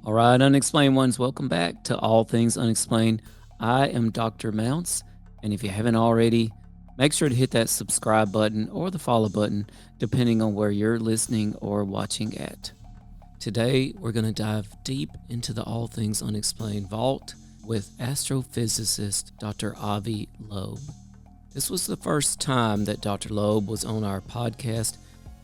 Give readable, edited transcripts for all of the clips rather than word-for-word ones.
All right, Unexplained ones, welcome back to All Things Unexplained. I am Dr. Mounce, and if you haven't already, make sure to hit that subscribe button or the follow button, depending on where you're listening or watching at. Today, we're going to dive deep into the All Things Unexplained vault with astrophysicist Dr. Avi Loeb. This was the first time that Dr. Loeb was on our podcast.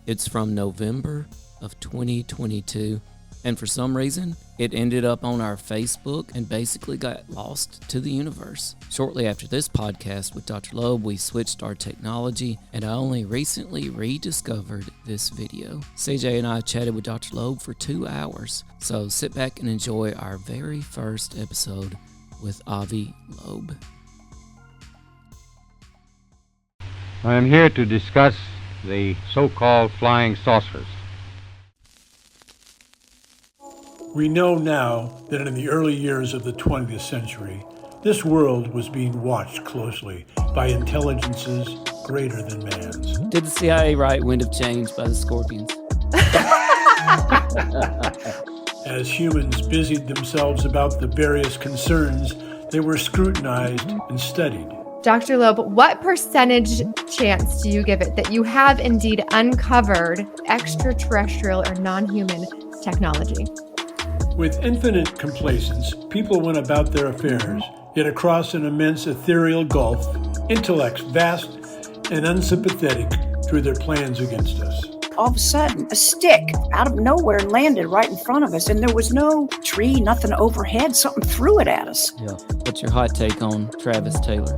It's from November of 2022. And for some reason, it ended up on our Facebook and basically got lost to the universe. Shortly after this podcast with Dr. Loeb, we switched our technology, and I only recently rediscovered this video. CJ and I chatted with Dr. Loeb for 2 hours, so sit back and enjoy our very first episode with Avi Loeb. I am here to discuss the so-called flying saucers. We know now that in the early years of the 20th century, this world was being watched closely by intelligences greater than man's. Did the CIA write Wind of Change by the Scorpions? As humans busied themselves about the various concerns, they were scrutinized and studied. Dr. Loeb, what percentage chance do you give it that you have indeed uncovered extraterrestrial or non-human technology? With infinite complacence, people went about their affairs, yet across an immense ethereal gulf, intellects vast and unsympathetic drew their plans against us. All of a sudden, a stick out of nowhere landed right in front of us, and there was no tree, nothing overhead. Something threw it at us. Yeah. What's your hot take on Travis Taylor?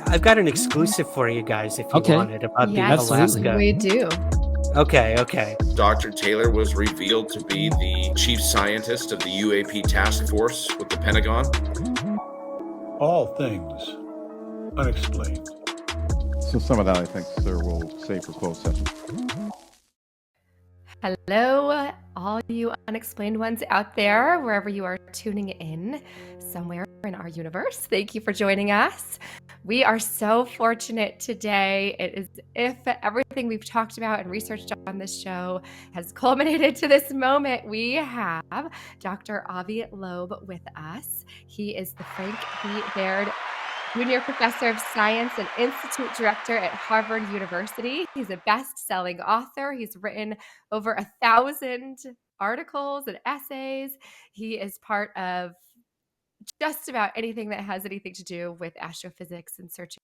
I've got an exclusive for you guys if you want it about the Alaska. We do. Okay. Dr. Taylor was revealed to be the chief scientist of the UAP task force with the Pentagon. All Things Unexplained. So some of that, I think, sir, we'll save for closed session. Hello, all you unexplained ones out there, wherever you are tuning in, somewhere in our universe. Thank you for joining us. We are so fortunate today. It is if everything we've talked about and researched on this show has culminated to this moment. We have Dr. Avi Loeb with us. He is the Frank B. Baird Junior Professor of Science and Institute Director at Harvard University. He's a best-selling author. He's written over 1,000 articles and essays. He is part of just about anything that has anything to do with astrophysics and searching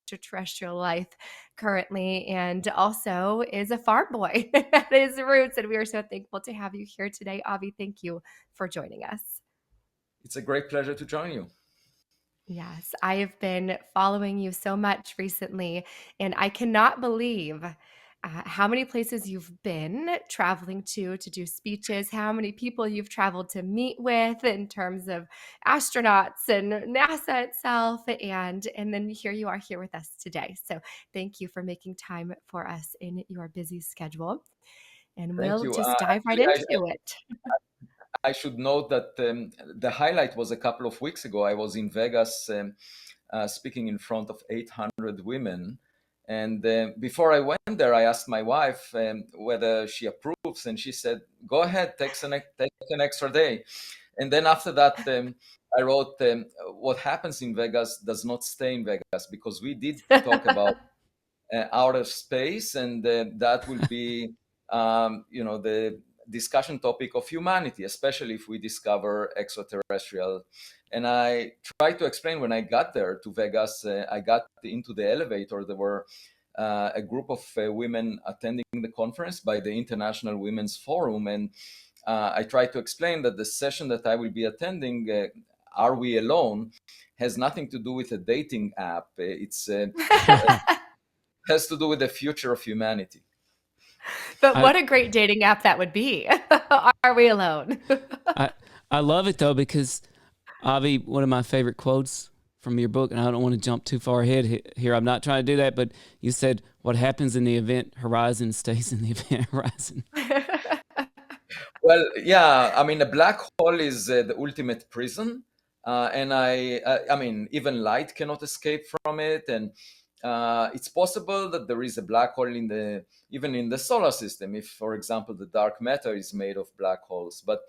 extraterrestrial life currently, and also is a farm boy at his roots. And we are so thankful to have you here today, Avi. Thank you for joining us. It's a great pleasure to join you. Yes, I have been following you so much recently, and I cannot believe how many places you've been traveling to do speeches, how many people you've traveled to meet with in terms of astronauts and NASA itself, and then here you are here with us today. So thank you for making time for us in your busy schedule, and we'll just dive right into it. I should note that the highlight was a couple of weeks ago. I was in Vegas speaking in front of 800 women. And before I went there, I asked my wife whether she approves. And she said, go ahead, take an extra day. And then after that, I wrote, what happens in Vegas does not stay in Vegas, because we did talk about outer space. And that will be, the discussion topic of humanity, especially if we discover extraterrestrial. And I tried to explain when I got there to Vegas, I got into the elevator. There were a group of women attending the conference by the International Women's Forum. And I tried to explain that the session that I will be attending, Are We Alone?, has nothing to do with a dating app. It's has to do with the future of humanity. But what a great dating app that would be. Are we alone? I love it, though, because, Avi, one of my favorite quotes from your book, and I don't want to jump too far ahead here. I'm not trying to do that, but you said, what happens in the event horizon stays in the event horizon. Well, yeah, I mean, a black hole is the ultimate prison. And I mean, even light cannot escape from it. And it's possible that there is a black hole even in the solar system, if, for example, the dark matter is made of black holes. But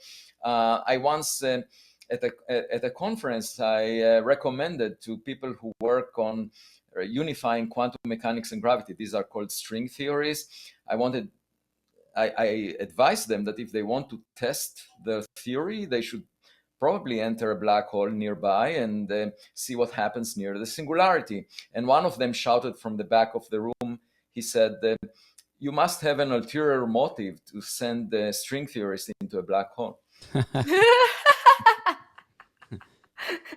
I once, at a conference, I recommended to people who work on unifying quantum mechanics and gravity. These are called string theories. I advised them that if they want to test the theory, they should probably enter a black hole nearby and see what happens near the singularity. And one of them shouted from the back of the room, he said, you must have an ulterior motive to send the string theorists into a black hole.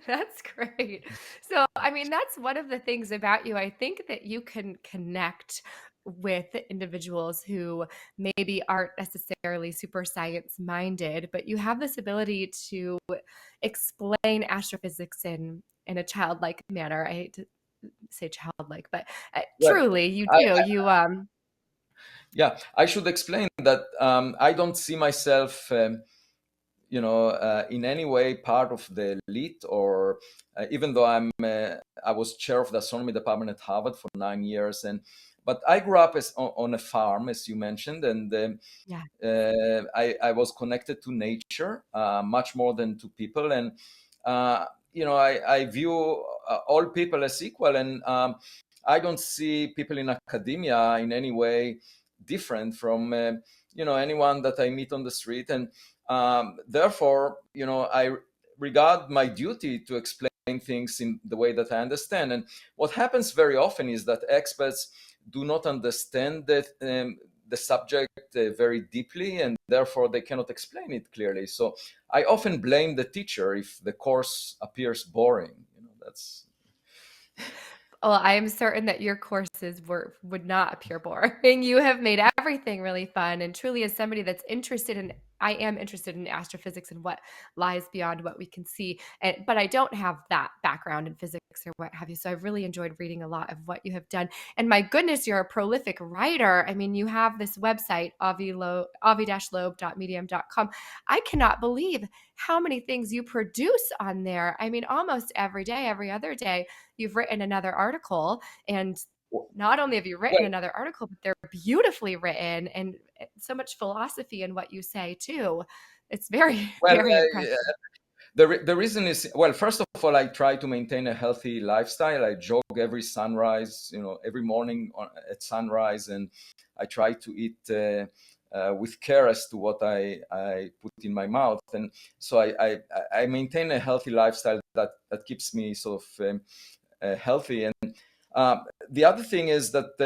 That's great. So, I mean, that's one of the things about you. I think that you can connect with individuals who maybe aren't necessarily super science minded, but you have this ability to explain astrophysics in a childlike manner. I hate to say childlike, but truly you do. Yeah, I should explain that I don't see myself in any way part of the elite, or even though I was chair of the astronomy department at Harvard for 9 years, but I grew up on a farm, as you mentioned, and I was connected to nature much more than to people, and I view all people as equal, and I don't see people in academia in any way different from anyone that I meet on the street, and therefore, I regard my duty to explain things in the way that I understand. And what happens very often is that experts do not understand the subject very deeply, and therefore they cannot explain it clearly. So I often blame the teacher if the course appears boring. That's. Well, I am certain that your courses would not appear boring. You have made everything really fun, and truly, as somebody that's I am interested in astrophysics and what lies beyond what we can see. But I don't have that background in physics or what have you. So I've really enjoyed reading a lot of what you have done. And my goodness, you're a prolific writer. I mean, you have this website, avi-loeb.medium.com. I cannot believe how many things you produce on there. I mean, almost every day, every other day, you've written another article, and not only have you written another article, but they're beautifully written, and so much philosophy in what you say too. It's very, very impressive. The reason is, well, first of all, I try to maintain a healthy lifestyle. I jog every sunrise, every morning at sunrise, and I try to eat with care as to what I put in my mouth. And so I maintain a healthy lifestyle that keeps me sort of healthy. And the other thing is that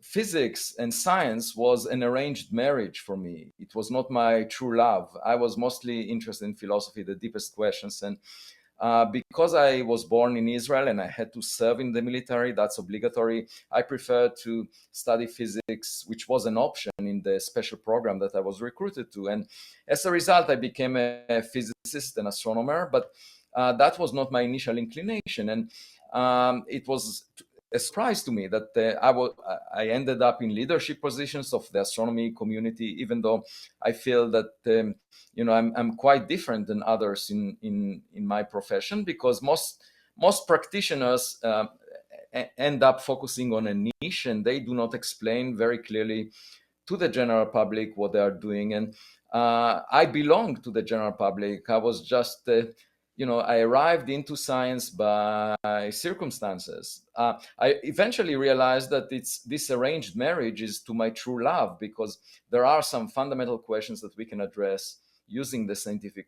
physics and science was an arranged marriage for me. It was not my true love. I was mostly interested in philosophy, the deepest questions. And because I was born in Israel and I had to serve in the military, that's obligatory, I preferred to study physics, which was an option in the special program that I was recruited to. And as a result, I became a physicist and astronomer, but that was not my initial inclination. And it was a surprise to me that I ended up in leadership positions of the astronomy community, even though I feel that I'm quite different than others in my profession, because most practitioners end up focusing on a niche, and they do not explain very clearly to the general public what they are doing. And I belong to the general public. I was just I arrived into science by circumstances. I eventually realized that this arranged marriage is to my true love, because there are some fundamental questions that we can address using the scientific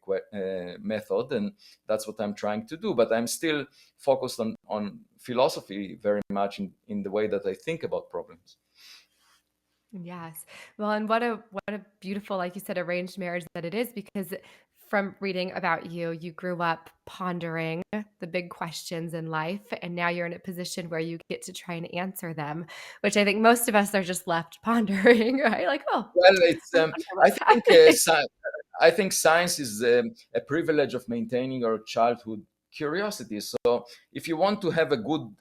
method, and that's what I'm trying to do. But I'm still focused on philosophy very much in the way that I think about problems. Yes. Well, and what a beautiful, like you said, arranged marriage that it is, because from reading about you, you grew up pondering the big questions in life, and now you're in a position where you get to try and answer them, which I think most of us are just left pondering, right? Like, oh, well, it's I think science is a privilege of maintaining our childhood curiosity. So if you want to have a good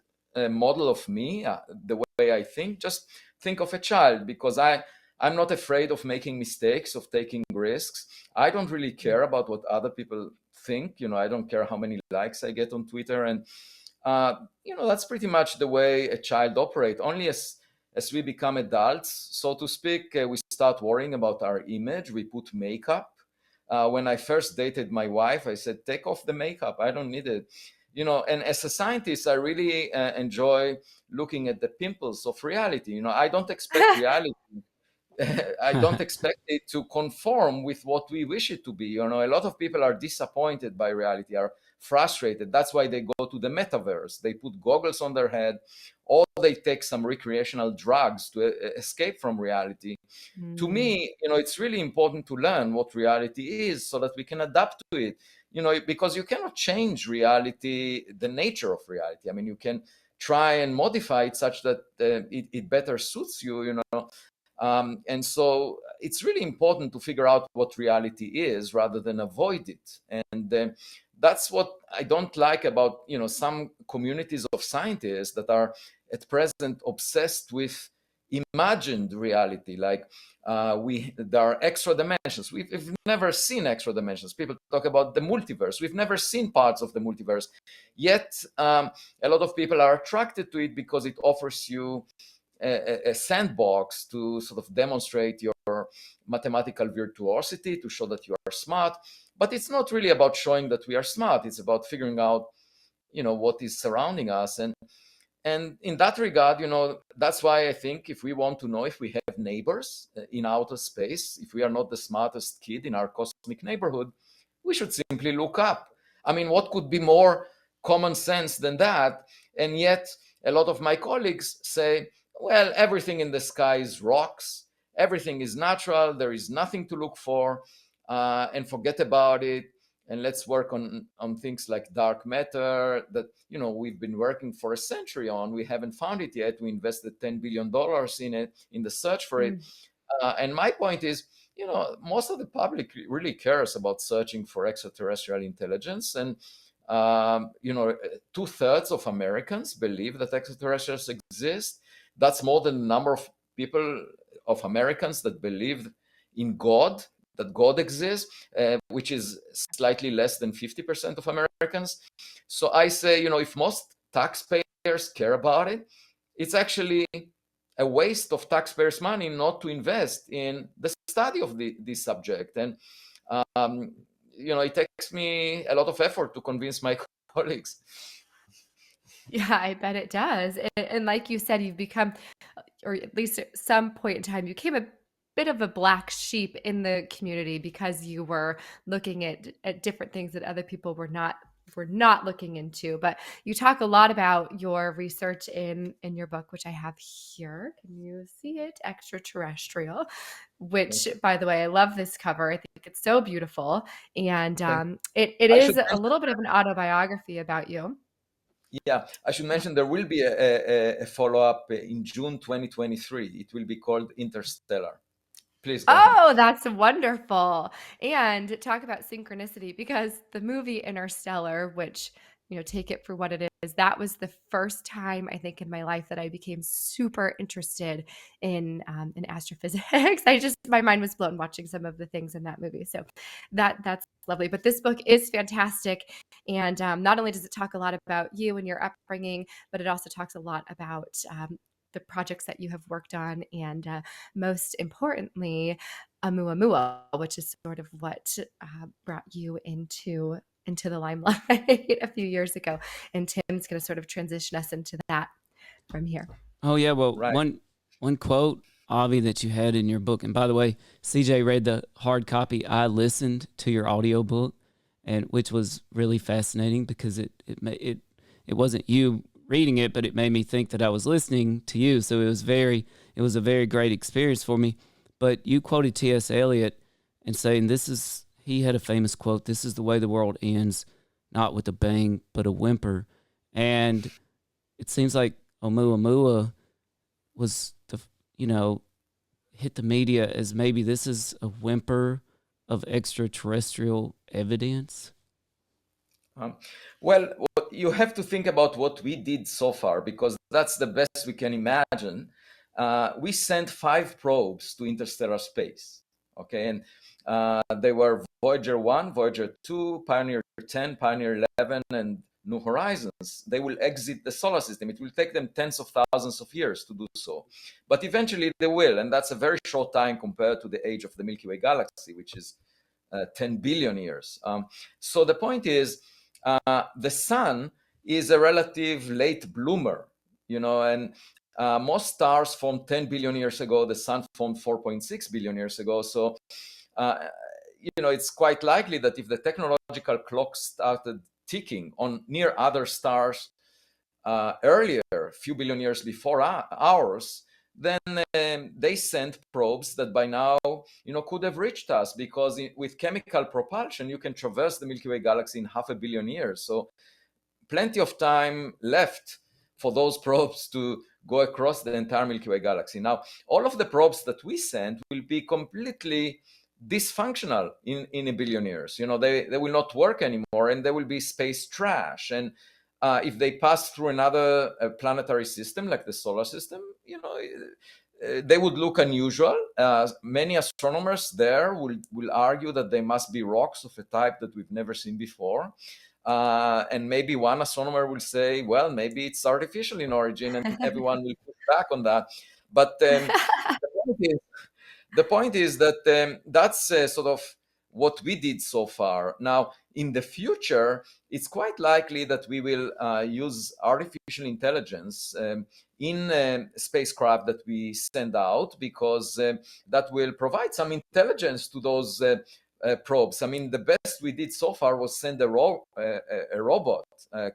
model of me, the way I think, just think of a child, because I'm not afraid of making mistakes, of taking risks. I don't really care about what other people think. I don't care how many likes I get on Twitter. And that's pretty much the way a child operates. Only as we become adults, so to speak, we start worrying about our image. We put makeup. When I first dated my wife, I said, take off the makeup. I don't need it. And as a scientist, I really enjoy looking at the pimples of reality. I don't expect reality. I don't expect it to conform with what we wish it to be. A lot of people are disappointed by reality, are frustrated. That's why they go to the metaverse. They put goggles on their head, or they take some recreational drugs to escape from reality. To me, it's really important to learn what reality is so that we can adapt to it. Because you cannot change reality, the nature of reality. I mean, you can try and modify it such that it better suits you. And so it's really important to figure out what reality is rather than avoid it. And that's what I don't like about some communities of scientists that are at present obsessed with imagined reality. Like there are extra dimensions. We've never seen extra dimensions. People talk about the multiverse. We've never seen parts of the multiverse. Yet a lot of people are attracted to it because it offers you a sandbox to sort of demonstrate your mathematical virtuosity, to show that you are smart. But it's not really about showing that we are smart. It's about figuring out, what is surrounding us. And in that regard, that's why I think if we want to know if we have neighbors in outer space, if we are not the smartest kid in our cosmic neighborhood, we should simply look up. I mean, what could be more common sense than that? And yet, a lot of my colleagues say, well, everything in the sky is rocks. Everything is natural. There is nothing to look for, and forget about it. And let's work on things like dark matter that, we've been working for a century on. We haven't found it yet. We invested $10 billion in it, in the search for it. And my point is, most of the public really cares about searching for extraterrestrial intelligence. And 2/3 of Americans believe that extraterrestrials exist. That's more than the number of people, of Americans, that believe in God, that God exists, which is slightly less than 50% of Americans. So I say, if most taxpayers care about it, it's actually a waste of taxpayers' money not to invest in the study of this subject. And it takes me a lot of effort to convince my colleagues. Yeah, I bet it does. And like you said, you've become, or at least at some point in time, you became a bit of a black sheep in the community because you were looking at different things that other people were not looking into. But you talk a lot about your research in your book, which I have here. Can you see it? Extraterrestrial, which, by the way, I love this cover. I think it's so beautiful. And it is a little bit of an autobiography about you. Yeah, I should mention there will be a follow-up in June 2023. It will be called Interstellar. Please go ahead. Oh, that's wonderful. And talk about synchronicity, because the movie Interstellar, which, take it for what it is, that was the first time I think in my life that I became super interested in astrophysics. My mind was blown watching some of the things in that movie. So that's lovely. But this book is fantastic. And not only does it talk a lot about you and your upbringing, but it also talks a lot about the projects that you have worked on, and most importantly, Oumuamua, which is sort of what brought you into the limelight a few years ago. And Tim's going to sort of transition us into that from here. Oh yeah, well, right. one quote, Avi, that you had in your book, and by the way, CJ read the hard copy. I listened to your audiobook, and which was really fascinating because it wasn't you reading it, but it made me think that I was listening to you. So it was a very great experience for me. But you quoted T.S. Eliot and saying he had a famous quote, "This is the way the world ends, not with a bang, but a whimper." And it seems like Oumuamua was hit the media as maybe this is a whimper of extraterrestrial evidence. Well, you have to think about what we did so far, because that's the best we can imagine. We sent 5 probes to interstellar space, okay? And they were Voyager 1, Voyager 2, Pioneer 10, Pioneer 11, and new horizons, they will exit the solar system. It will take them tens of thousands of years to do so. But eventually they will, and that's a very short time compared to the age of the Milky Way galaxy, which is 10 billion years. So the point is, the sun is a relative late bloomer, and most stars formed 10 billion years ago. The sun formed 4.6 billion years ago. So, it's quite likely that if the technological clock started ticking on near other stars earlier, a few billion years before ours, then they sent probes that by now, could have reached us, because with chemical propulsion, you can traverse the Milky Way galaxy in 500 million years. So plenty of time left for those probes to go across the entire Milky Way galaxy. Now, all of the probes that we send will be completely dysfunctional in a billion years. They will not work anymore, and they will be space trash. And if they pass through another planetary system like the solar system, they would look unusual. Many astronomers there will argue that they must be rocks of a type that we've never seen before. And maybe one astronomer will say, well, maybe it's artificial in origin, and everyone will push back on that. But the point is that that's sort of what we did so far. Now, in the future, it's quite likely that we will use artificial intelligence in spacecraft that we send out, because that will provide some intelligence to those probes. I mean, the best we did so far was send a robot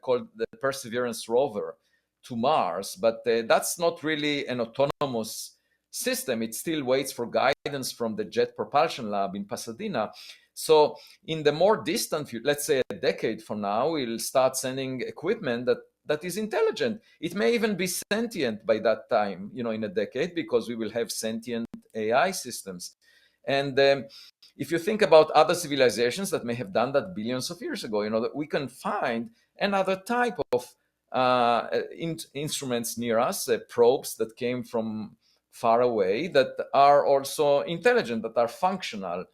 called the Perseverance rover to Mars, but that's not really an autonomous system. It still waits for guidance from the Jet Propulsion Lab in Pasadena. So in the more distant future, let's say a decade from now, we'll start sending equipment that is intelligent. It may even be sentient by that time, in a decade, because we will have sentient AI systems. And if you think about other civilizations that may have done that billions of years ago, that we can find another type of instruments near us, probes that came from far away, that are also intelligent, that are functional,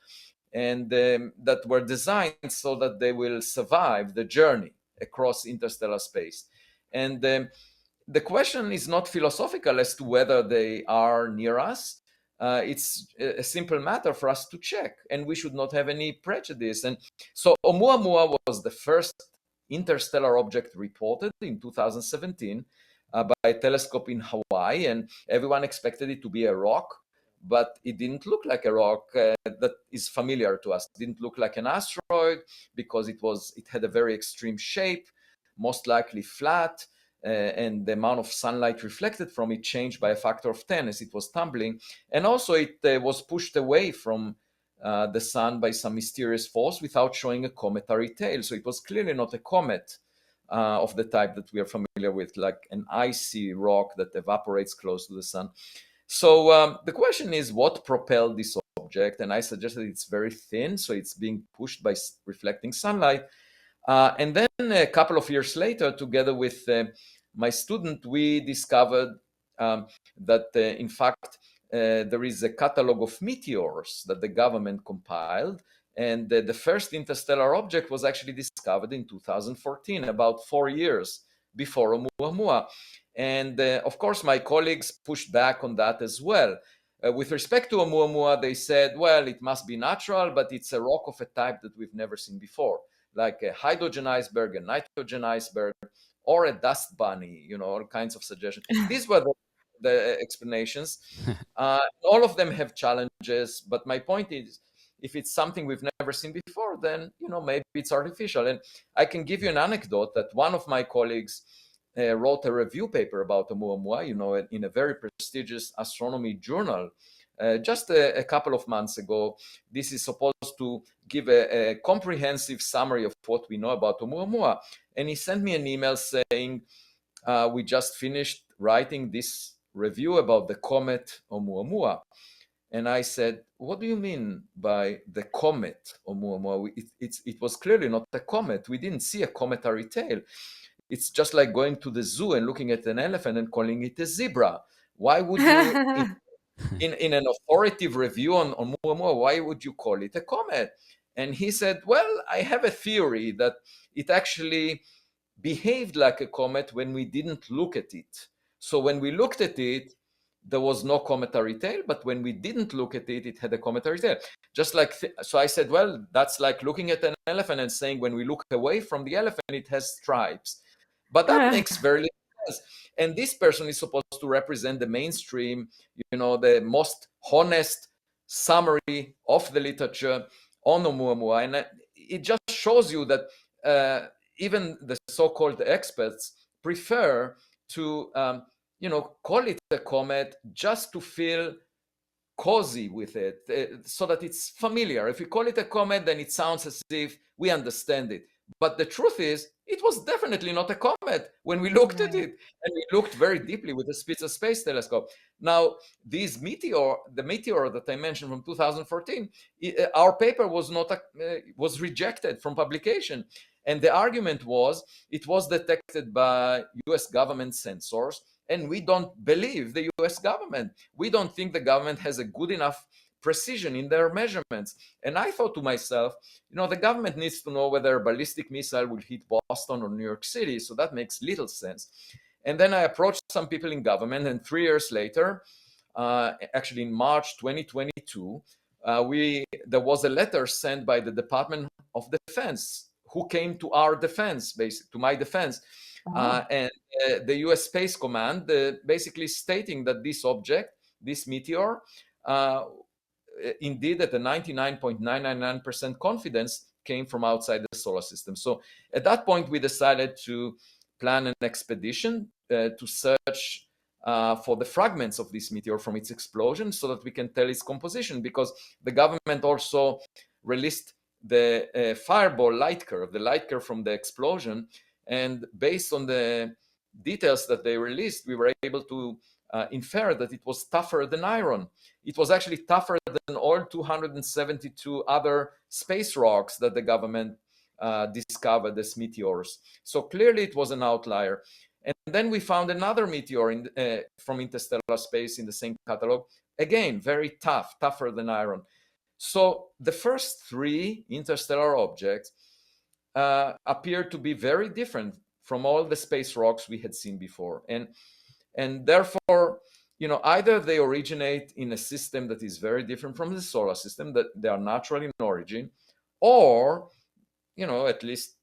and that were designed so that they will survive the journey across interstellar space. And the question is not philosophical as to whether they are near us. It's a simple matter for us to check, and we should not have any prejudice. And so Oumuamua was the first interstellar object reported in 2017 by a telescope in Hawaii, and everyone expected it to be a rock, but it didn't look like a rock that is familiar to us. It didn't look like an asteroid, because it had a very extreme shape, most likely flat, and the amount of sunlight reflected from it changed by a factor of 10 as it was tumbling. And also it was pushed away from the sun by some mysterious force without showing a cometary tail. So it was clearly not a comet of the type that we are familiar with, like an icy rock that evaporates close to the sun. So the question is, what propelled this object? And I suggested it's very thin, so it's being pushed by reflecting sunlight. And then a couple of years later, together with my student, we discovered that, in fact, there is a catalog of meteors that the government compiled. And the first interstellar object was actually discovered in 2014, about 4 years before Oumuamua. And of course, my colleagues pushed back on that as well. With respect to Oumuamua, they said, well, it must be natural, but it's a rock of a type that we've never seen before, like a hydrogen iceberg, a nitrogen iceberg, or a dust bunny, all kinds of suggestions. These were the explanations. All of them have challenges, but my point is, if it's something we've never seen before, then, maybe it's artificial. And I can give you an anecdote that one of my colleagues wrote a review paper about Oumuamua, in a very prestigious astronomy journal just a couple of months ago. This is supposed to give a comprehensive summary of what we know about Oumuamua. And he sent me an email saying, we just finished writing this review about the comet Oumuamua. And I said, what do you mean by the comet Oumuamua? It was clearly not a comet. We didn't see a cometary tail. It's just like going to the zoo and looking at an elephant and calling it a zebra. Why would you, in an authoritative review on Oumuamua, why would you call it a comet? And he said, well, I have a theory that it actually behaved like a comet when we didn't look at it. So when we looked at it, there was no cometary tail, but when we didn't look at it, it had a cometary tail. Just like, so I said, well, that's like looking at an elephant and saying when we look away from the elephant, it has stripes. But that makes very little sense. And this person is supposed to represent the mainstream, the most honest summary of the literature on Oumuamua. And it just shows you that even the so-called experts prefer to call it a comet just to feel cozy with it, so that it's familiar. If we call it a comet, then it sounds as if we understand it. But the truth is, it was definitely not a comet when we looked at it, and we looked very deeply with the Spitzer Space Telescope. Now, the meteor that I mentioned from 2014, our paper was rejected from publication. And the argument was, it was detected by US government sensors, and we don't believe the US government. We don't think the government has a good enough precision in their measurements. And I thought to myself, the government needs to know whether a ballistic missile will hit Boston or New York City. So that makes little sense. And then I approached some people in government, and 3 years later, actually in March 2022, there was a letter sent by the Department of Defense, who came to our defense, basically to my defense, and the US Space Command, basically stating that this object, this meteor, indeed at a 99.999% confidence came from outside the solar system. So at that point, we decided to plan an expedition to search for the fragments of this meteor from its explosion, so that we can tell its composition, because the government also released the fireball light curve, the light curve from the explosion. And based on the details that they released, we were able to infer that it was tougher than iron. It was actually tougher than all 272 other space rocks that the government discovered as meteors. So clearly it was an outlier. And then we found another meteor from interstellar space in the same catalog. Again, very tougher than iron. So the first 3 interstellar objects appear to be very different from all the space rocks we had seen before. And therefore, either they originate in a system that is very different from the solar system, that they are natural in origin, or, at least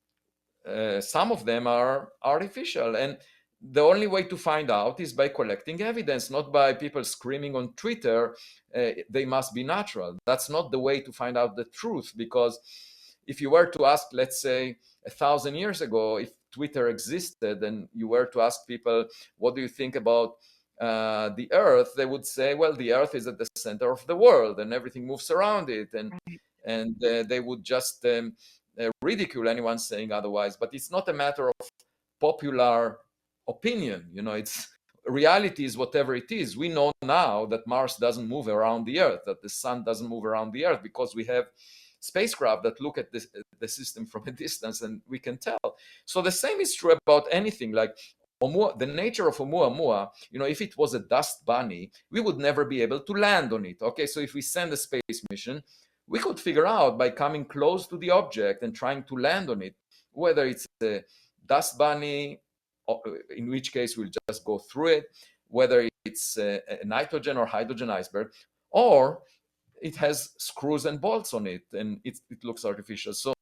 some of them are artificial. And the only way to find out is by collecting evidence, not by people screaming on Twitter, they must be natural. That's not the way to find out the truth, because if you were to ask, let's say, 1,000 years ago, if Twitter existed, and you were to ask people, what do you think about the Earth? They would say, well, the Earth is at the center of the world, and everything moves around it. And they would just ridicule anyone saying otherwise. But it's not a matter of popular opinion. It's reality is whatever it is. We know now that Mars doesn't move around the Earth, that the sun doesn't move around the Earth, because we have spacecraft that look at the system from a distance, and we can tell. So the same is true about anything like the nature of Oumuamua. If it was a dust bunny, we would never be able to land on it. Okay, so if we send a space mission, we could figure out by coming close to the object and trying to land on it, whether it's a dust bunny, in which case we'll just go through it, whether it's a nitrogen or hydrogen iceberg, or it has screws and bolts on it, and it looks artificial. So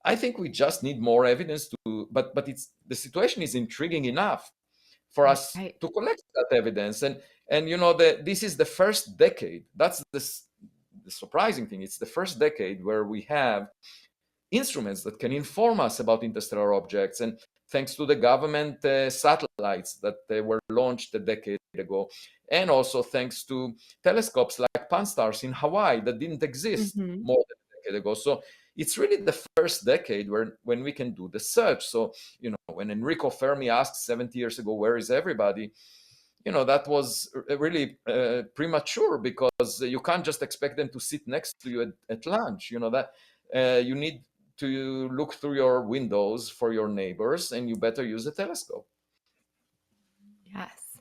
I think we just need more evidence but the situation is intriguing enough for us to collect that evidence. And this is the first decade. That's the surprising thing. It's the first decade where we have instruments that can inform us about interstellar objects. And thanks to the government satellites that were launched a decade ago, and also thanks to telescopes like Pan-STARRS in Hawaii that didn't exist more than a decade ago. So it's really the first decade when we can do the search. So, when Enrico Fermi asked 70 years ago, where is everybody? That was really premature, because you can't just expect them to sit next to you at lunch. That you need to look through your windows for your neighbors, and you better use a telescope. Yes.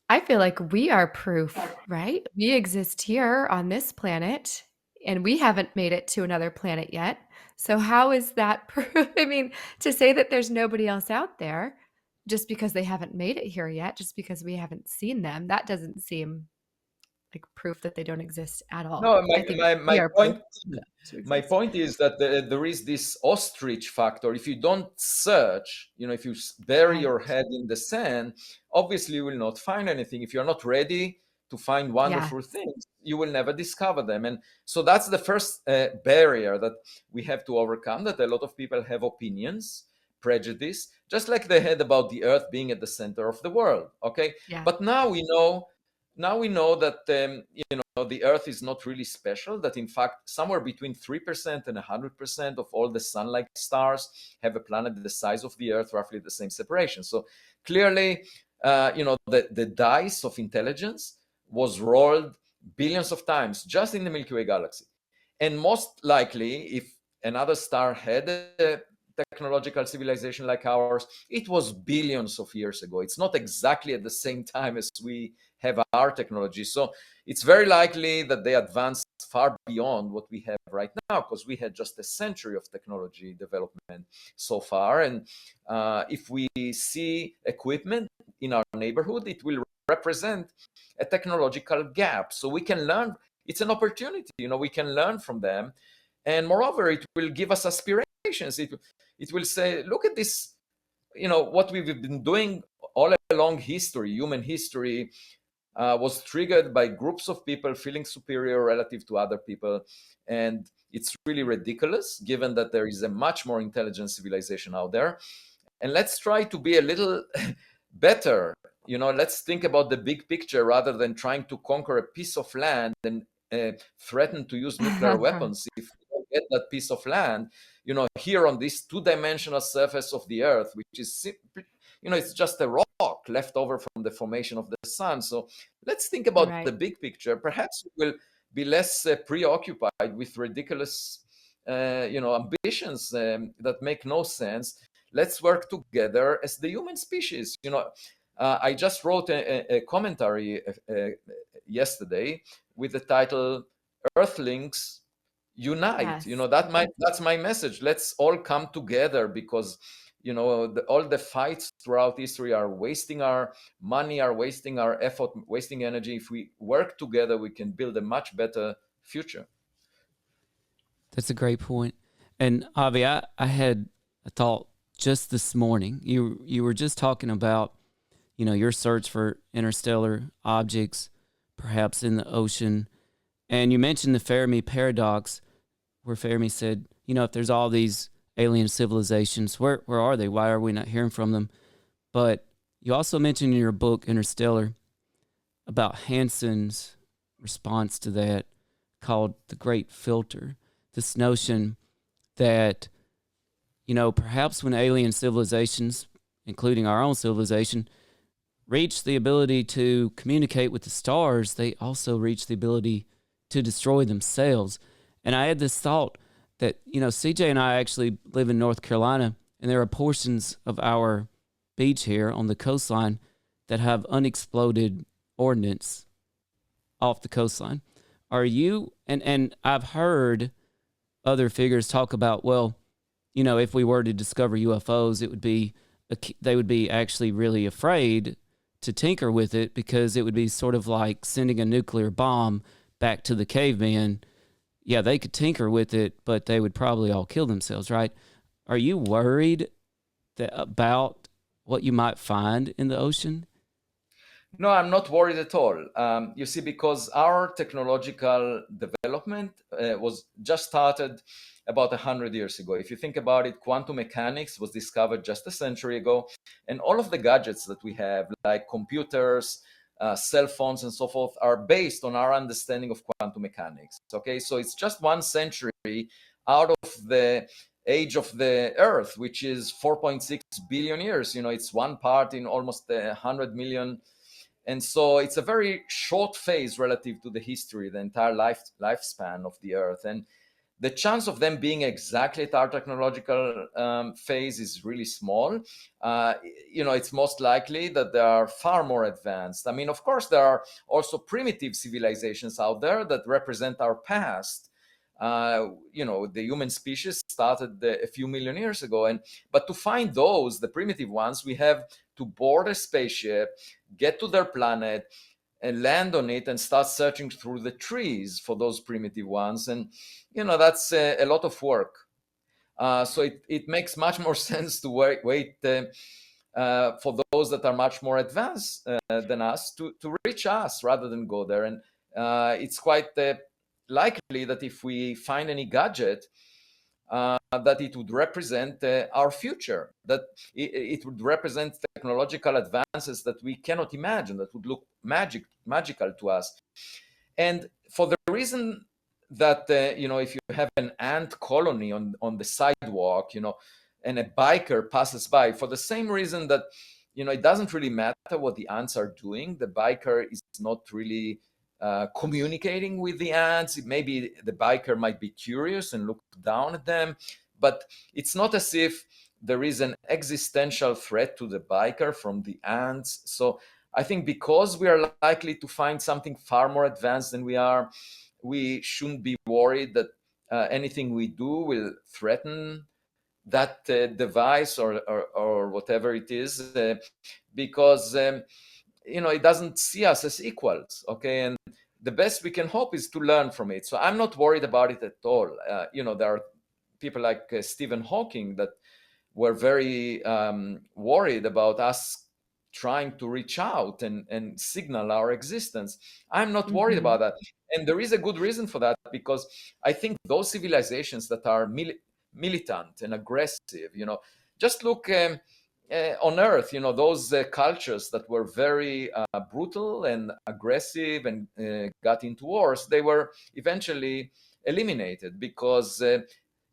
I feel like we are proof, right? We exist here on this planet and we haven't made it to another planet yet. So how is that proof? I mean, to say that there's nobody else out there just because they haven't made it here yet, just because we haven't seen them, that doesn't seem like proof that they don't exist at all. No, I think we are proof to my exist. point is that there is this ostrich factor. If you don't search, if you bury your head in the sand, obviously you will not find anything. If you're not ready to find wonderful things, you will never discover them. And so that's the first barrier that we have to overcome, that a lot of people have opinions, prejudice, just like they had about the earth being at the center of the world. Okay. Yeah. But now we know that the earth is not really special, that in fact somewhere between 3% and 100% of all the sun-like stars have a planet the size of the earth, roughly the same separation. So clearly the dice of intelligence was rolled billions of times just in the Milky Way galaxy. And most likely, if another star had a technological civilization like ours, it was billions of years ago. It's not exactly at the same time as we have our technology. So it's very likely that they advanced far beyond what we have right now, because we had just a century of technology development so far. And if we see equipment in our neighborhood, it will represent a technological gap. So we can learn. It's an opportunity. We can learn from them. And moreover, it will give us aspirations. It will say, look at this, what we've been doing all along history, human history, was triggered by groups of people feeling superior relative to other people. And it's really ridiculous, given that there is a much more intelligent civilization out there. And let's try to be a little better. Let's think about the big picture rather than trying to conquer a piece of land and threaten to use nuclear weapons if we don't get that piece of land, here on this two-dimensional surface of the earth, which is, it's just a rock left over from the formation of the sun. So let's think about the big picture. Perhaps we will be less preoccupied with ridiculous, ambitions that make no sense. Let's work together as the human species. I just wrote a commentary yesterday with the title "Earthlings Unite." Yes. That's my message. Let's all come together, because all the fights throughout history are wasting our money, are wasting our effort, wasting energy. If we work together, we can build a much better future. That's a great point. And Avi, I had a thought just this morning. You were just talking about, your search for interstellar objects, perhaps in the ocean. And you mentioned the Fermi paradox, where Fermi said, if there's all these alien civilizations, where are they? Why are we not hearing from them? But you also mentioned in your book, Interstellar, about Hansen's response to that, called the Great Filter. This notion that, perhaps when alien civilizations, including our own civilization, reach the ability to communicate with the stars, they also reach the ability to destroy themselves. And I had this thought that, CJ and I actually live in North Carolina, and there are portions of our beach here on the coastline that have unexploded ordnance off the coastline. Are you, and I've heard other figures talk about, well, if we were to discover UFOs, they would be actually really afraid to tinker with it, because it would be sort of like sending a nuclear bomb back to the caveman. Yeah, they could tinker with it, but they would probably all kill themselves, right? Are you worried about what you might find in the ocean? No, I'm not worried at all. You see, because our technological development was just started about 100 years ago. If you think about it, quantum mechanics was discovered just a century ago. And all of the gadgets that we have, like computers, cell phones, and so forth, are based on our understanding of quantum mechanics. Okay, so it's just 1 century out of the age of the Earth, which is 4.6 billion years. It's one part in almost 100 million. And so it's a very short phase relative to the history, the entire lifespan of the Earth. And the chance of them being exactly at our technological phase is really small. It's most likely that they are far more advanced. I mean, of course, there are also primitive civilizations out there that represent our past. The human species started a few million years ago, but to find those, the primitive ones, we have to board a spaceship, get to their planet, and land on it, and start searching through the trees for those primitive ones. And that's a lot of work. So it makes much more sense to wait for those that are much more advanced than us to reach us rather than go there. And it's quite likely that if we find any gadget, that it would represent our future, that it would represent technological advances that we cannot imagine, that would look magical to us. And for the reason that, if you have an ant colony on the sidewalk, and a biker passes by, for the same reason that, it doesn't really matter what the ants are doing. The biker is not really communicating with the ants. Maybe the biker might be curious and look down at them, but it's not as if there is an existential threat to the biker from the ants. So I think because we are likely to find something far more advanced than we are, we shouldn't be worried that anything we do will threaten that device or whatever it is, because it doesn't see us as equals. Okay, and the best we can hope is to learn from it. So I'm not worried about it at all. There are people like Stephen Hawking that were very worried about us trying to reach out and signal our existence. I'm not worried about that. And there is a good reason for that, because I think those civilizations that are militant and aggressive, just look on Earth, those cultures that were very brutal and aggressive and got into wars, they were eventually eliminated, because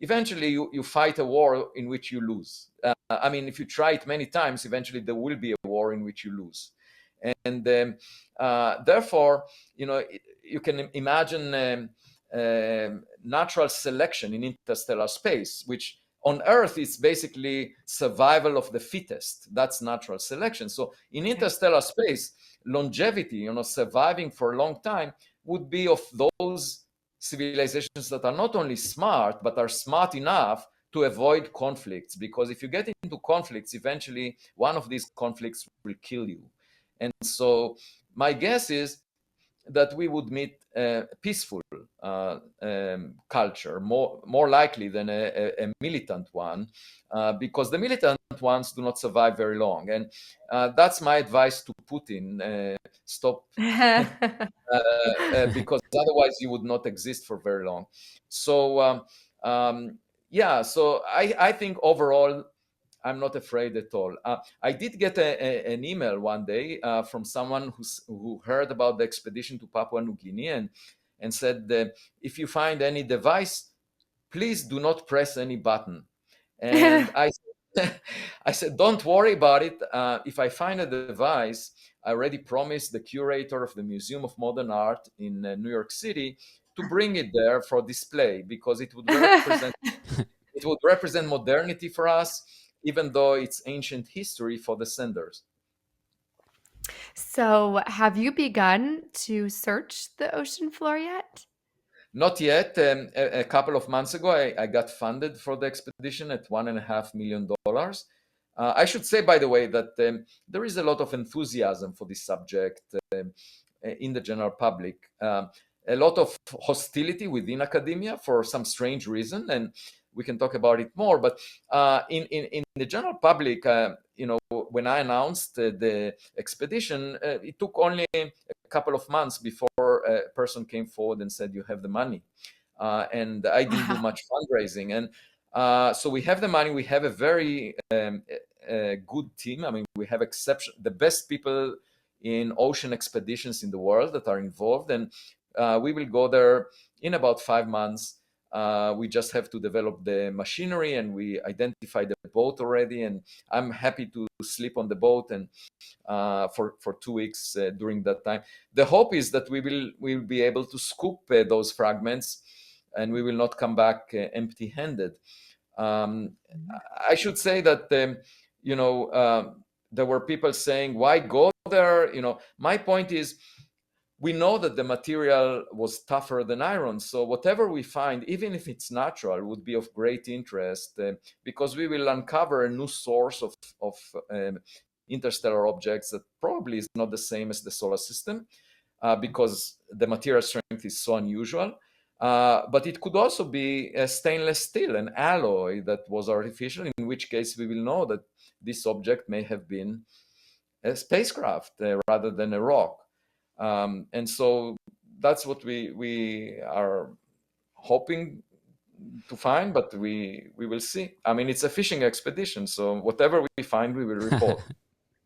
eventually you fight a war in which you lose. If you try it many times, eventually there will be a war in which you lose. And therefore, you can imagine natural selection in interstellar space, which on Earth is basically survival of the fittest. That's natural selection. So in interstellar space, longevity, surviving for a long time, would be of those civilizations that are not only smart, but are smart enough to avoid conflicts. Because if you get into conflicts, eventually one of these conflicts will kill you. And so my guess is that we would meet a peaceful culture, more likely than a militant one, because the militant ones do not survive very long. And that's my advice to Putin: stop, because otherwise you would not exist for very long. So so I think overall, I'm not afraid at all. I did get an email one day from someone who heard about the expedition to Papua New Guinea and said, if you find any device, please do not press any button. And I said, don't worry about it. If I find a device, I already promised the curator of the Museum of Modern Art in New York City to bring it there for display, because it would represent modernity for us, even though it's ancient history for the senders. So have you begun to search the ocean floor yet? Not yet. A couple of months ago, I got funded for the expedition at $1.5 million. I should say, by the way, that there is a lot of enthusiasm for this subject in the general public. A lot of hostility within academia for some strange reason, and we can talk about it more. But in the general public, when I announced the expedition, it took only a couple of months before a person came forward and said, you have the money. And I didn't do much fundraising. And so we have the money. We have a very good team. We have the best people in ocean expeditions in the world that are involved. And we will go there in about 5 months. We just have to develop the machinery, and we identify the boat already. And I'm happy to sleep on the boat and for 2 weeks during that time. The hope is that we'll be able to scoop those fragments, and we will not come back empty-handed. I should say that there were people saying, "Why go there?" My point is, we know that the material was tougher than iron. So whatever we find, even if it's natural, would be of great interest because we will uncover a new source of interstellar objects that probably is not the same as the solar system because the material strength is so unusual. But it could also be a stainless steel, an alloy that was artificial, in which case we will know that this object may have been a spacecraft rather than a rock. And so that's what we are hoping to find, but we will see. I mean, it's a fishing expedition, so whatever we find, we will report.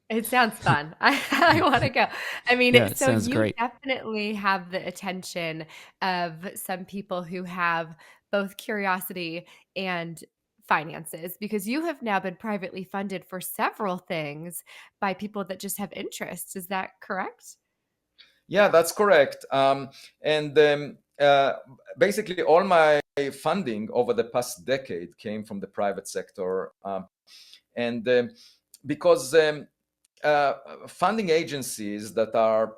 It sounds fun. I want to go. I mean, Yeah, it so sounds you great. definitely have the attention of some people who have both curiosity and finances, because you have now been privately funded for several things by people that just have interests. Is that correct? Yeah, that's correct. And basically, all my funding over the past decade came from the private sector. And because funding agencies that are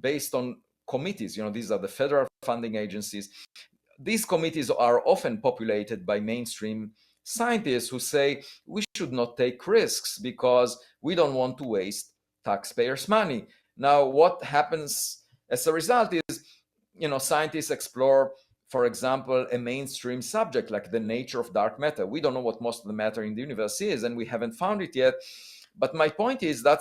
based on committees, these are the federal funding agencies, these committees are often populated by mainstream scientists who say we should not take risks because we don't want to waste taxpayers' money. Now, what happens as a result is, scientists explore, for example, a mainstream subject like the nature of dark matter. We don't know what most of the matter in the universe is, and we haven't found it yet. But my point is that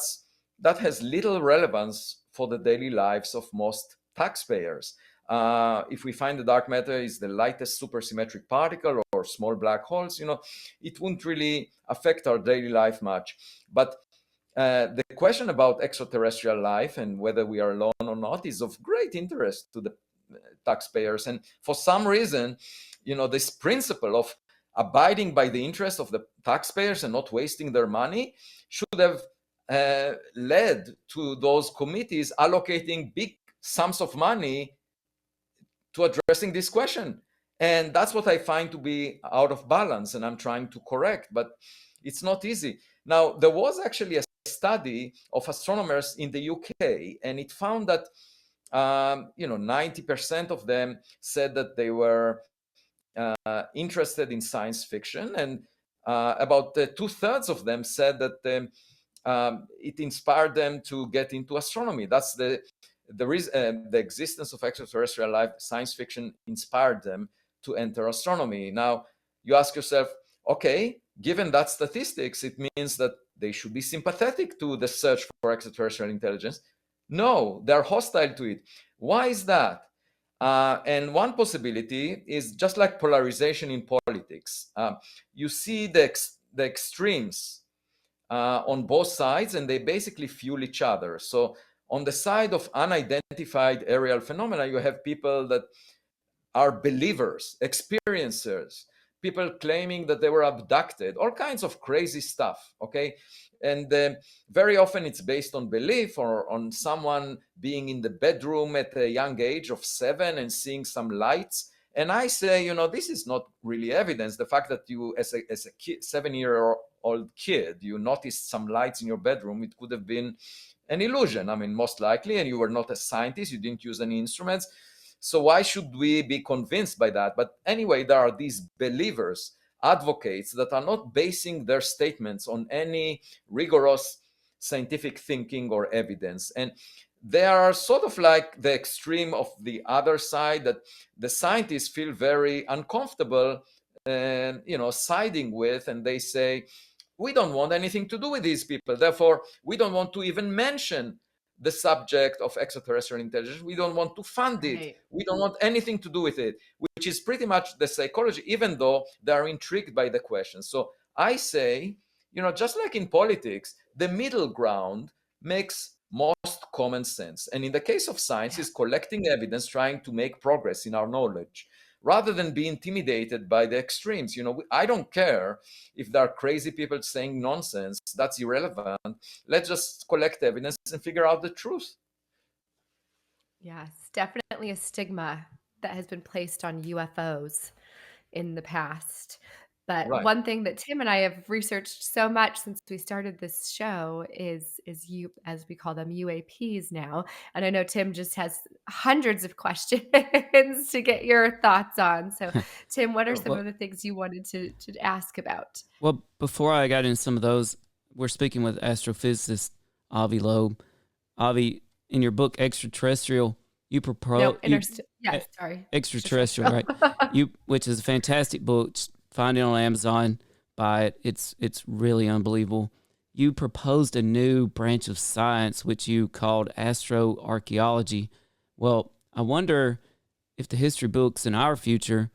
has little relevance for the daily lives of most taxpayers. If we find the dark matter is the lightest supersymmetric particle or small black holes, it wouldn't really affect our daily life much. But the question about extraterrestrial life and whether we are alone or not is of great interest to the taxpayers. And for some reason, this principle of abiding by the interest of the taxpayers and not wasting their money should have led to those committees allocating big sums of money to addressing this question. And that's what I find to be out of balance, and I'm trying to correct, but it's not easy. Now, there was actually a study of astronomers in the UK, and it found that 90% of them said that they were interested in science fiction, and about 2/3 of them said that it inspired them to get into astronomy. That's the existence of extraterrestrial life. Science fiction inspired them to enter astronomy. Now, you ask yourself, okay, given that statistics, it means that they should be sympathetic to the search for extraterrestrial intelligence. No, they're hostile to it. Why is that? And one possibility is just like polarization in politics. You see the extremes on both sides, and they basically fuel each other. So on the side of unidentified aerial phenomena, you have people that are believers, experiencers, people claiming that they were abducted, all kinds of crazy stuff, okay? And very often it's based on belief or on someone being in the bedroom at a young age of 7 and seeing some lights. And I say, this is not really evidence. The fact that you, as a 7-year-old kid, you noticed some lights in your bedroom, it could have been an illusion. I mean, most likely, and you were not a scientist, you didn't use any instruments. So why should we be convinced by that? But anyway, there are these believers, advocates that are not basing their statements on any rigorous scientific thinking or evidence. And they are sort of like the extreme of the other side, that the scientists feel very uncomfortable siding with, and they say, we don't want anything to do with these people. Therefore, we don't want to even mention the subject of extraterrestrial intelligence. We don't want to fund it. Right. We don't want anything to do with it, which is pretty much the psychology, even though they are intrigued by the question. So I say, just like in politics, the middle ground makes most common sense. And in the case of science, is collecting evidence, trying to make progress in our knowledge, rather than be intimidated by the extremes. I don't care if there are crazy people saying nonsense. That's irrelevant. Let's just collect evidence and figure out the truth. Yes, definitely a stigma that has been placed on UFOs in the past. But Right. one thing that Tim and I have researched so much since we started this show is you, as we call them, UAPs now. And I know Tim just has hundreds of questions to get your thoughts on. So, Tim, what are some of the things you wanted to ask about? Well, before I got into some of those, we're speaking with astrophysicist Avi Loeb. Avi, in your book Extraterrestrial, you propose Extraterrestrial, right? Which is a fantastic book. Just find it on Amazon. Buy it. It's really unbelievable. You proposed a new branch of science which you called astroarchaeology. Well, I wonder if the history books in our future,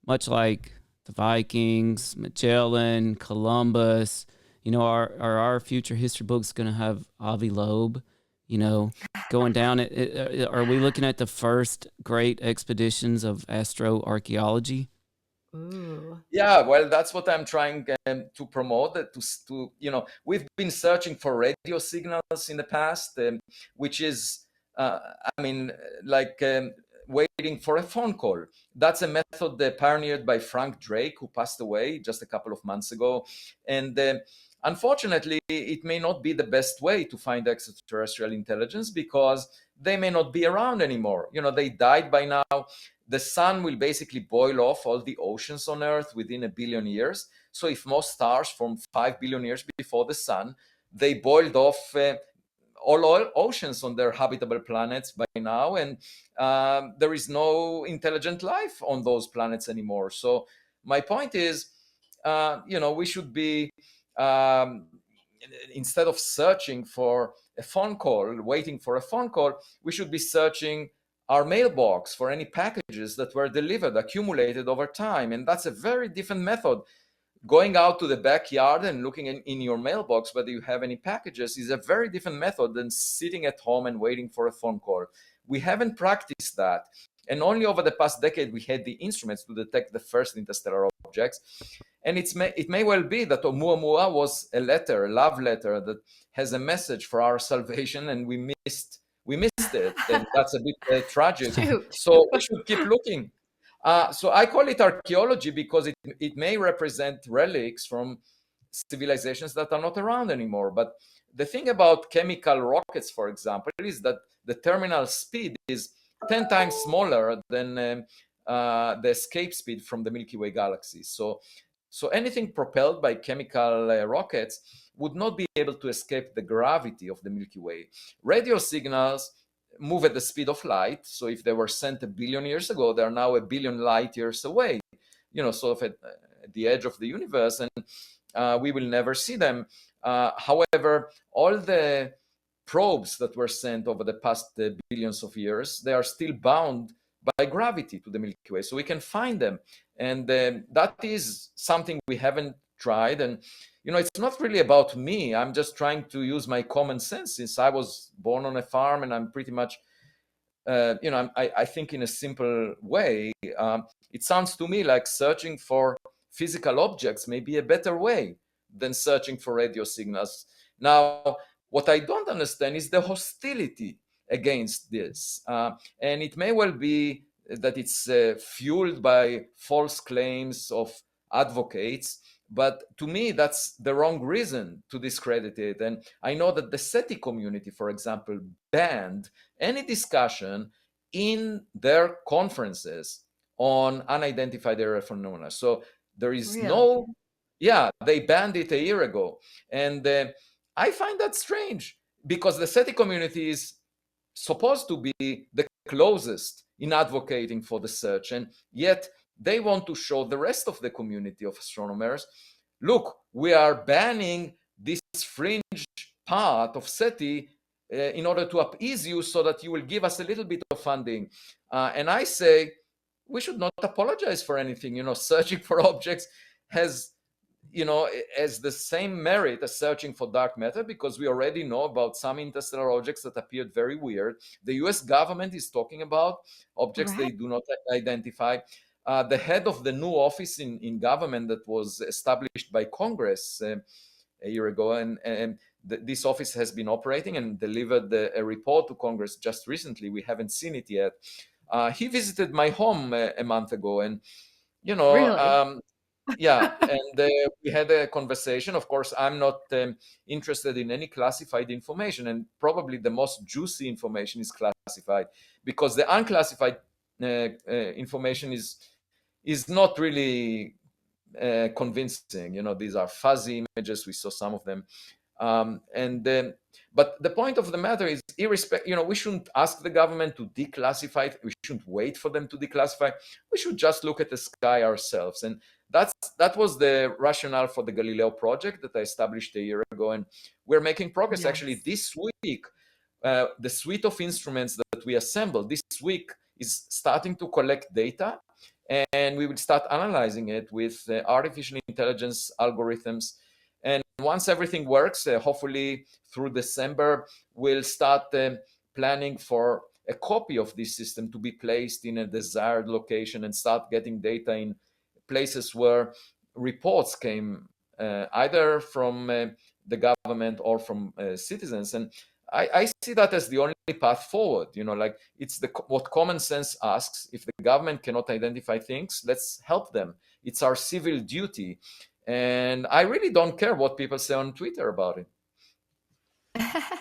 much like the Vikings, Magellan, Columbus, are our future history books going to have Avi Loeb, going down it? Are we looking at the first great expeditions of astroarchaeology? Ooh. Yeah, well, that's what I'm trying to promote. We've been searching for radio signals in the past, which is, waiting for a phone call. That's a method pioneered by Frank Drake, who passed away just a couple of months ago. And unfortunately, it may not be the best way to find extraterrestrial intelligence because they may not be around anymore. They died by now. The sun will basically boil off all the oceans on Earth within 1 billion years. So if most stars formed 5 billion years before the sun, they boiled off all oceans on their habitable planets by now. And there is no intelligent life on those planets anymore. So my point is, we should be, instead of searching for a phone call, waiting for a phone call, we should be searching our mailbox for any packages that were delivered, accumulated over time. And that's a very different method. Going out to the backyard and looking in your mailbox whether you have any packages is a very different method than sitting at home and waiting for a phone call. We haven't practiced that. And only over the past decade, we had the instruments to detect the first interstellar objects. And it may well be that Oumuamua was a love letter that has a message for our salvation, and we missed it. And that's a bit tragic. So we should keep looking. So I call it archaeology because it may represent relics from civilizations that are not around anymore. But the thing about chemical rockets, for example, is that the terminal speed is 10 times smaller than the escape speed from the Milky Way galaxy. So anything propelled by chemical rockets would not be able to escape the gravity of the Milky Way. Radio signals move at the speed of light. So if they were sent 1 billion years ago, they're now 1 billion light years away, sort of at the edge of the universe, and we will never see them. However, all the probes that were sent over the past billions of years, they are still bound by gravity to the Milky Way. So we can find them. And that is something we haven't tried. And, it's not really about me. I'm just trying to use my common sense since I was born on a farm and I'm pretty much, I think in a simple way. It sounds to me like searching for physical objects may be a better way than searching for radio signals. Now, what I don't understand is the hostility against this. And it may well be that it's fueled by false claims of advocates. But to me, that's the wrong reason to discredit it. And I know that the SETI community, for example, banned any discussion in their conferences on unidentified aerial phenomena. So there is they banned it a year ago. And I find that strange because the SETI community is supposed to be the closest in advocating for the search. And yet they want to show the rest of the community of astronomers, look, we are banning this fringe part of SETI in order to appease you so that you will give us a little bit of funding. And I say, we should not apologize for anything. Searching for objects has the same merit as searching for dark matter, because we already know about some interstellar objects that appeared very weird. The US government is talking about objects they do not identify. The head of the new office in government that was established by Congress a year ago, and this office has been operating and delivered a report to Congress just recently. We haven't seen it yet. He visited my home a month ago, and Really? Yeah, and we had a conversation. Of course, I'm not interested in any classified information, and probably the most juicy information is classified, because the unclassified information is not really convincing. These are fuzzy images. We saw some of them, and but the point of the matter is, we shouldn't ask the government to declassify it. We shouldn't wait for them to declassify. We should just look at the sky ourselves, and that was the rationale for the Galileo project that I established a year ago, and we're making progress. Yes. Actually this week. The suite of instruments that we assembled this week is starting to collect data, and we will start analyzing it with artificial intelligence algorithms. And once everything works, hopefully through December, we'll start planning for a copy of this system to be placed in a desired location and start getting data in places where reports came either from the government or from citizens. And I see that as the only path forward. Like, it's what common sense asks. If the government cannot identify things, let's help them. It's our civil duty. And I really don't care what people say on Twitter about it.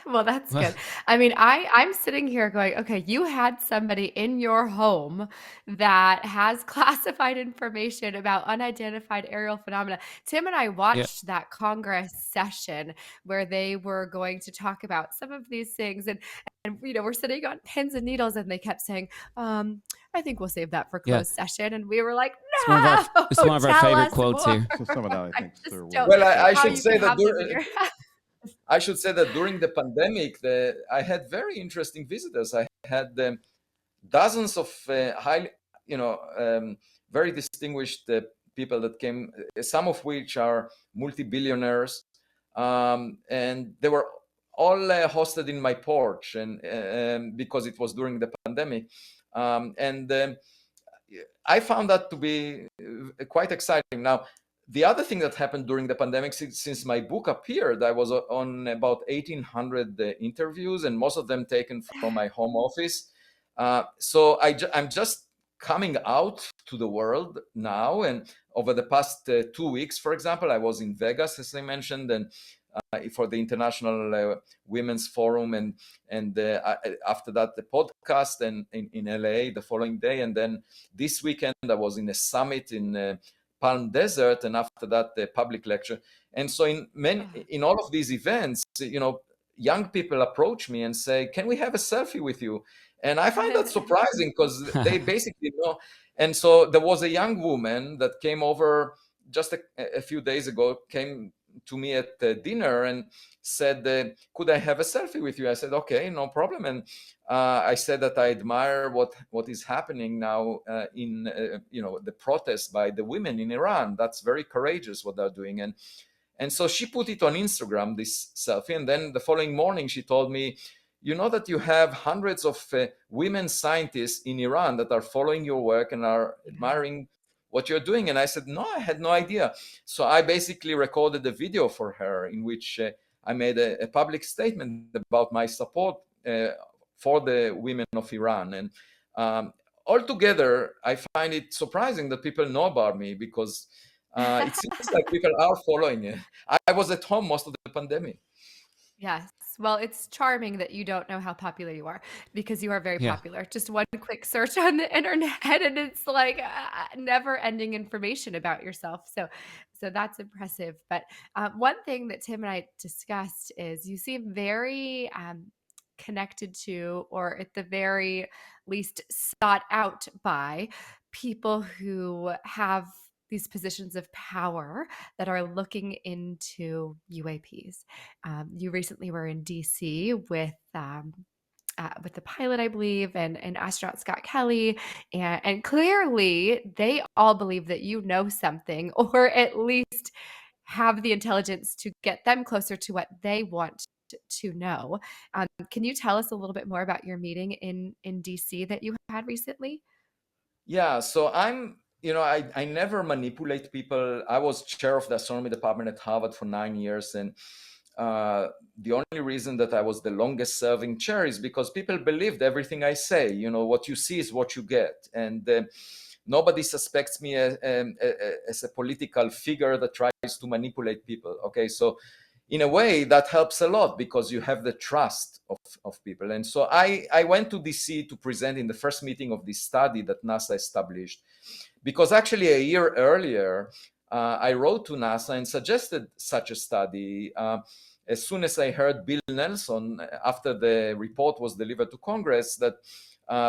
Well, that's good. I mean, I'm sitting here going, okay, you had somebody in your home that has classified information about unidentified aerial phenomena. Tim and I watched that Congress session where they were going to talk about some of these things, and we're sitting on pins and needles, and they kept saying, I think we'll save that for closed session. And we were like, no, it's one of our favorite quotes more. here. So some of that I think there will. Well, I should say that I should say that during the pandemic, I had very interesting visitors. I had dozens of very distinguished people that came, some of which are multi-billionaires, and they were all hosted in my porch, and because it was during the pandemic, I found that to be quite exciting. Now, the other thing that happened during the pandemic, since my book appeared, I was on about 1,800 interviews, and most of them taken from my home office. So I'm just coming out to the world now. And over the past 2 weeks, for example, I was in Vegas, as I mentioned, and for the International Women's Forum, and after that the podcast, and in LA the following day, and then this weekend I was in a summit in Palm Desert, and after that the public lecture. And so in all of these events, young people approach me and say, can we have a selfie with you? And I find that surprising, because they basically know. And so there was a young woman that came over just a few days ago, came to me at dinner and said, could I have a selfie with you? I said, okay, no problem. And I said that I admire what is happening now in the protest by the women in Iran. That's very courageous what they're doing. And so she put it on Instagram, this selfie, and then the following morning she told me, you know that you have hundreds of women scientists in Iran that are following your work and are admiring what you're doing. And I said, no, I had no idea. So I basically recorded a video for her in which I made a public statement about my support for the women of Iran. And altogether, I find it surprising that people know about me, because it seems like people are following it. I was at home most of the pandemic. Yes. Well, it's charming that you don't know how popular you are, because you are very popular. Just one quick search on the internet, and it's like never-ending information about yourself. So that's impressive. But one thing that Tim and I discussed is you seem very connected to, or at the very least sought out by, people who have these positions of power that are looking into UAPs. You recently were in DC with the pilot, I believe, and astronaut Scott Kelly, and clearly they all believe that you know something, or at least have the intelligence to get them closer to what they want to know. Can you tell us a little bit more about your meeting in DC that you had recently? Yeah, so I never manipulate people. I was chair of the astronomy department at Harvard for 9 years, and the only reason that I was the longest serving chair is because people believed everything I say. What you see is what you get. And nobody suspects me as a political figure that tries to manipulate people. Okay, so in a way that helps a lot because you have the trust of people. And so I went to DC to present in the first meeting of this study that NASA established, because actually a year earlier, I wrote to NASA and suggested such a study as soon as I heard Bill Nelson, after the report was delivered to Congress, that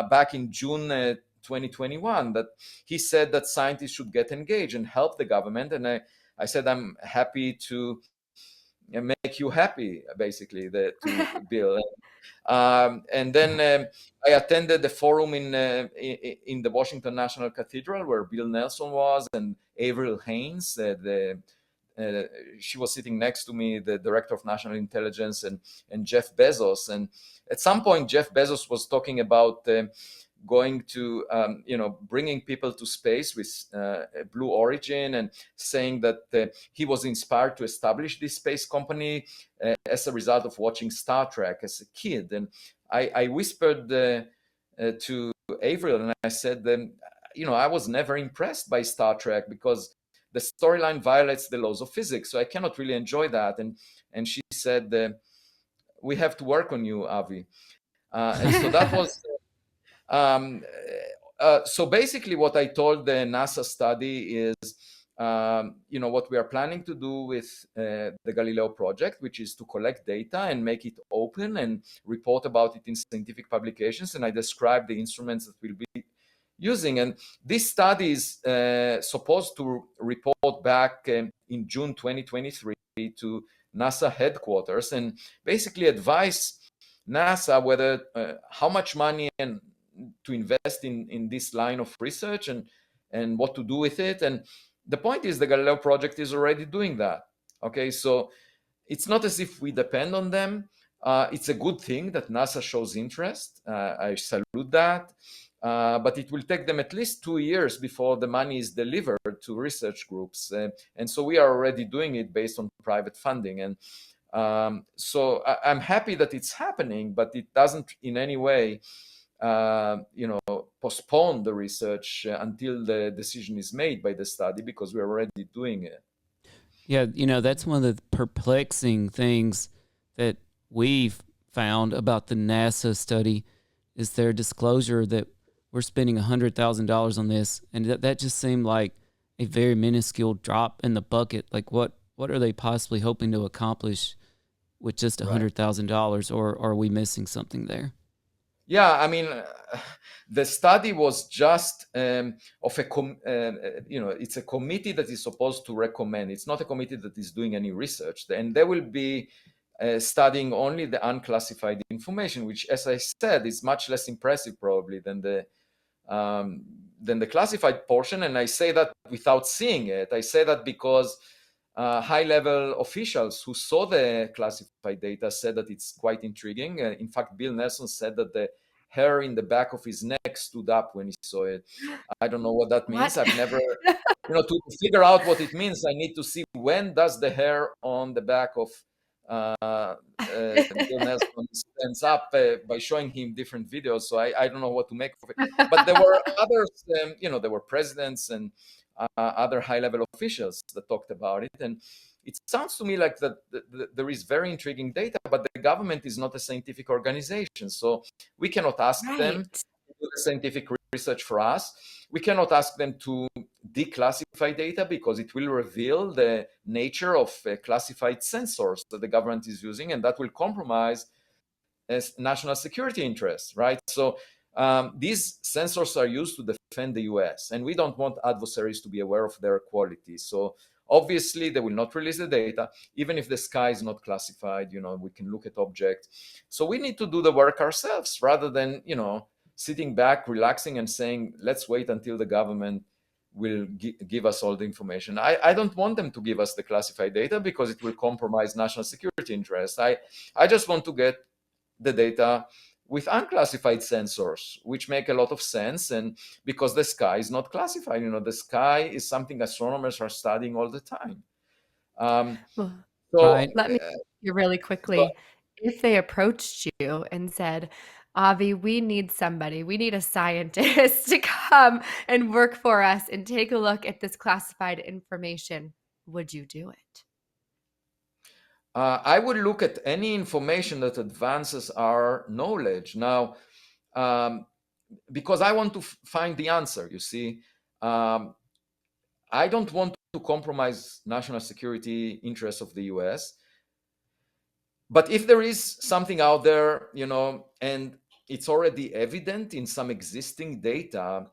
back in June 2021, that he said that scientists should get engaged and help the government. And I said, I'm happy to make you happy, basically, to Bill. And then I attended the forum in the Washington National Cathedral where Bill Nelson was, and Avril Haines, she was sitting next to me, the director of national intelligence, and Jeff Bezos. And at some point, Jeff Bezos was talking about going to, bringing people to space with Blue Origin, and saying that he was inspired to establish this space company as a result of watching Star Trek as a kid. And I whispered to Avril, and I said, I was never impressed by Star Trek because the storyline violates the laws of physics, so I cannot really enjoy that. And she said, we have to work on you, Avi. And so that was... so basically what I told the NASA study is, what we are planning to do with the Galileo project, which is to collect data and make it open and report about it in scientific publications. And I described the instruments that we'll be using. And this study is supposed to report back in June 2023 to NASA headquarters and basically advise NASA whether how much money and to invest in this line of research and what to do with it. And the point is the Galileo project is already doing that. Okay, so it's not as if we depend on them. It's a good thing that NASA shows interest. I salute that. But it will take them at least 2 years before the money is delivered to research groups. And so we are already doing it based on private funding. And so I'm happy that it's happening, but it doesn't in any way postpone the research until the decision is made by the study, because we're already doing it. Yeah, that's one of the perplexing things that we've found about the NASA study is their disclosure that we're spending $100,000 on this, and that just seemed like a very minuscule drop in the bucket. Like, what are they possibly hoping to accomplish with just $100,000, or are we missing something there? Yeah, I mean, the study was just it's a committee that is supposed to recommend. It's not a committee that is doing any research, and they will be studying only the unclassified information, which, as I said, is much less impressive probably than the classified portion. And I say that without seeing it. I say that because high-level officials who saw the classified data said that it's quite intriguing. In fact, Bill Nelson said that the hair in the back of his neck stood up when he saw it. I don't know what that means. I've never, to figure out what it means, I need to see when does the hair on the back of Bill Nelson stands up by showing him different videos. So I don't know what to make of it. But there were others, there were presidents and other high-level officials that talked about it. And it sounds to me like that there is very intriguing data, but the government is not a scientific organization. So we cannot ask them to do the scientific research for us. We cannot ask them to declassify data because it will reveal the nature of classified sensors that the government is using, and that will compromise national security interests, right? So these sensors are used to defend the US, and we don't want adversaries to be aware of their quality. So obviously they will not release the data, even if the sky is not classified. We can look at objects. So we need to do the work ourselves rather than, sitting back, relaxing and saying, let's wait until the government will give us all the information. I don't want them to give us the classified data because it will compromise national security interests. I just want to get the data with unclassified sensors, which make a lot of sense. And because the sky is not classified, the sky is something astronomers are studying all the time. Let me ask you really quickly. If they approached you and said, Avi, we need somebody. We need a scientist to come and work for us and take a look at this classified information. Would you do it? I would look at any information that advances our knowledge. Now, because I want to find the answer, you see. I don't want to compromise national security interests of the US. But if there is something out there, and it's already evident in some existing data,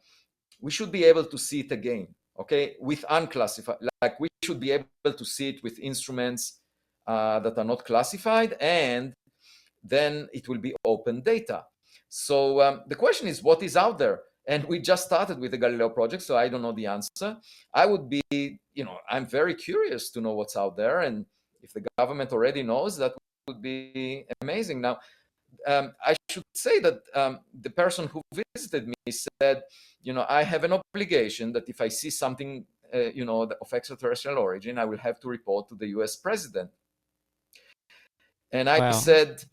we should be able to see it again, okay, with unclassified. Like we should be able to see it with instruments that are not classified, and then it will be open data. So the question is, what is out there? And we just started with the Galileo project, so I don't know the answer. I would be, I'm very curious to know what's out there. And if the government already knows, that would be amazing. Now, I should say that the person who visited me said, I have an obligation that if I see something, of extraterrestrial origin, I will have to report to the US president. And I said,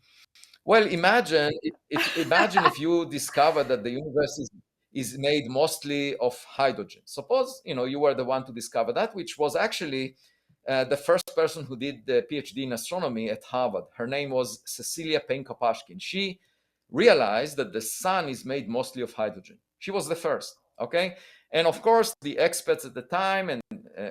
well, imagine if you discover that the universe is made mostly of hydrogen. Suppose, you were the one to discover that, which was actually the first person who did the PhD in astronomy at Harvard. Her name was Cecilia Payne-Kopashkin. She realized that the sun is made mostly of hydrogen. She was the first, okay? And of course, the experts at the time, and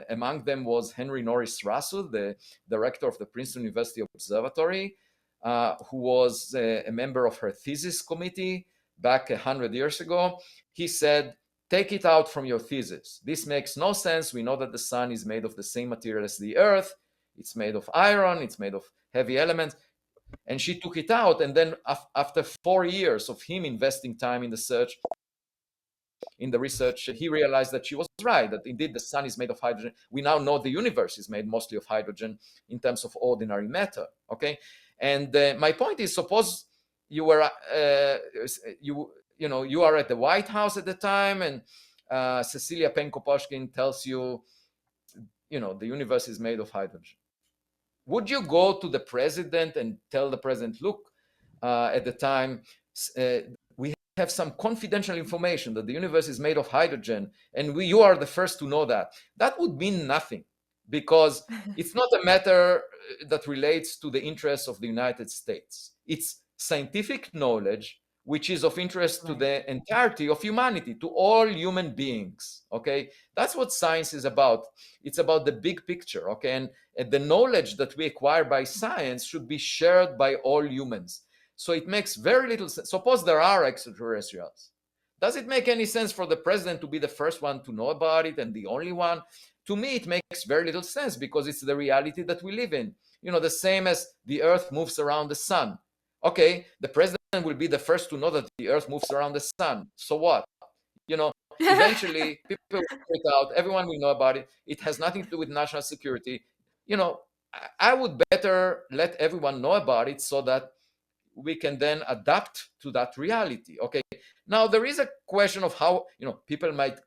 among them was Henry Norris Russell, the director of the Princeton University Observatory, who was a member of her thesis committee back 100 years ago. He said, take it out from your thesis. This makes no sense. We know that the sun is made of the same material as the earth. It's made of iron. It's made of heavy elements. And she took it out. And then after 4 years of him investing time in the research, he realized that she was right, that indeed the sun is made of hydrogen. We now know the universe is made mostly of hydrogen in terms of ordinary matter, okay? And my point is, suppose you were, you are at the White House at the time, and Cecilia Payne-Kopashkin tells you, the universe is made of hydrogen. Would you go to the president and tell the president, look, at the time, we have some confidential information that the universe is made of hydrogen, and you are the first to know that? That would mean nothing, because it's not a matter that relates to the interests of the United States. It's scientific knowledge which is of interest to the entirety of humanity, to all human beings, okay? That's what science is about. It's about the big picture, okay? And the knowledge that we acquire by science should be shared by all humans. So it makes very little sense. Suppose there are extraterrestrials. Does it make any sense for the president to be the first one to know about it and the only one? To me, it makes very little sense, because it's the reality that we live in. The same as the earth moves around the sun. Okay, the president will be the first to know that the earth moves around the sun. So what? Eventually people will figure it out. Everyone will know about it. It has nothing to do with national security. I would better let everyone know about it so that we can then adapt to that reality. Okay. Now there is a question of how, people might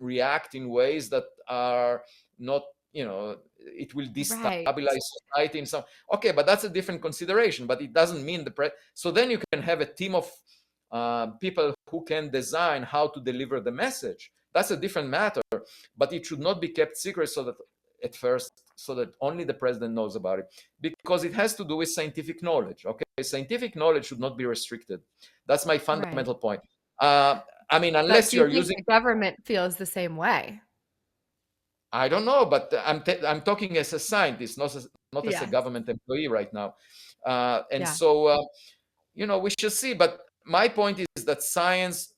react in ways that are not, it will destabilize society in some. Okay, but that's a different consideration. But it doesn't mean so then you can have a team of people who can design how to deliver the message. That's a different matter. But it should not be kept secret so that only the president knows about it, because it has to do with scientific knowledge. Okay, scientific knowledge should not be restricted. That's my fundamental point. Unless you're using, the government feels the same way. I don't know, but I'm talking as a scientist, not as a government employee right now. So, we should see. But my point is that science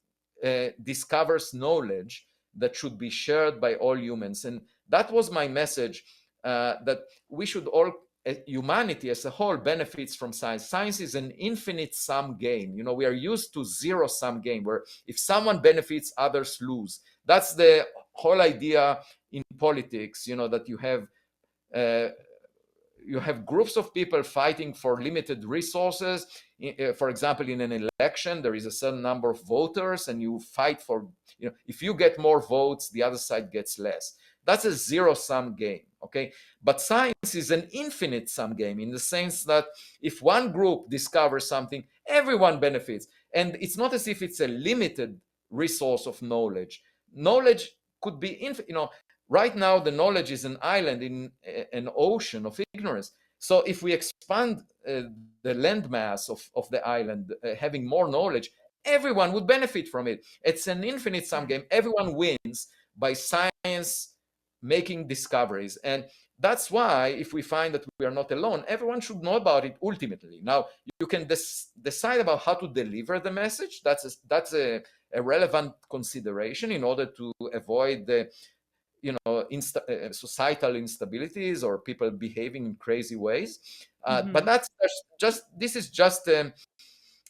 discovers knowledge that should be shared by all humans. And that was my message, that we should all, humanity as a whole, benefits from science. Science is an infinite sum game. We are used to zero sum game, where if someone benefits, others lose. That's the whole idea in politics, that you have groups of people fighting for limited resources. For example, in an election, there is a certain number of voters, and you fight for, if you get more votes, the other side gets less. That's a zero-sum game, okay? But science is an infinite sum game, in the sense that if one group discovers something, everyone benefits. And it's not as if it's a limited resource of knowledge. Knowledge could be, right now the knowledge is an island in an ocean of ignorance. So if we expand the landmass of the island, having more knowledge, everyone would benefit from it. It's an infinite sum game. Everyone wins by science making discoveries. And that's why if we find that we are not alone, everyone should know about it ultimately. Now, you can decide about how to deliver the message. That's a relevant consideration in order to avoid the societal instabilities or people behaving in crazy ways. But this is just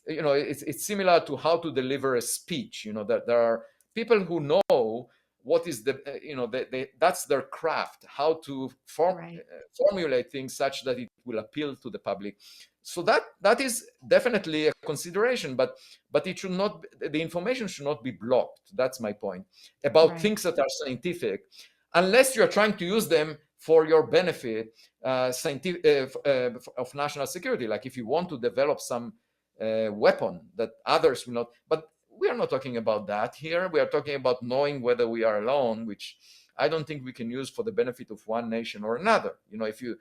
it's similar to how to deliver a speech. That there are people who know what is that's their craft, how to formulate things such that it will appeal to the public. So that is definitely a consideration, but it should not, the information should not be blocked. That's my point about things that are scientific, unless you're trying to use them for your benefit, scientific of national security. Like if you want to develop some weapon that others will not. But we are not talking about that here. We are talking about knowing whether we are alone, which I don't think we can use for the benefit of one nation or another. If you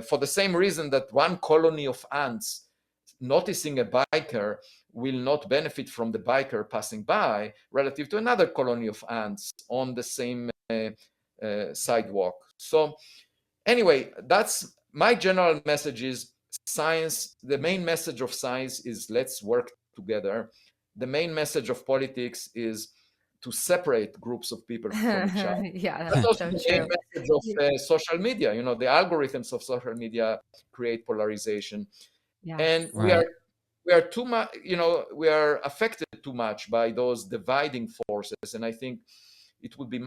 for the same reason that one colony of ants noticing a biker will not benefit from the biker passing by relative to another colony of ants on the same sidewalk. So anyway, that's my general message is science. The main message of science is let's work together. The main message of politics is to separate groups of people from each other. That's also the main message of social media. The algorithms of social media create polarization. And we are too much, we are affected too much by those dividing forces. And I think it would be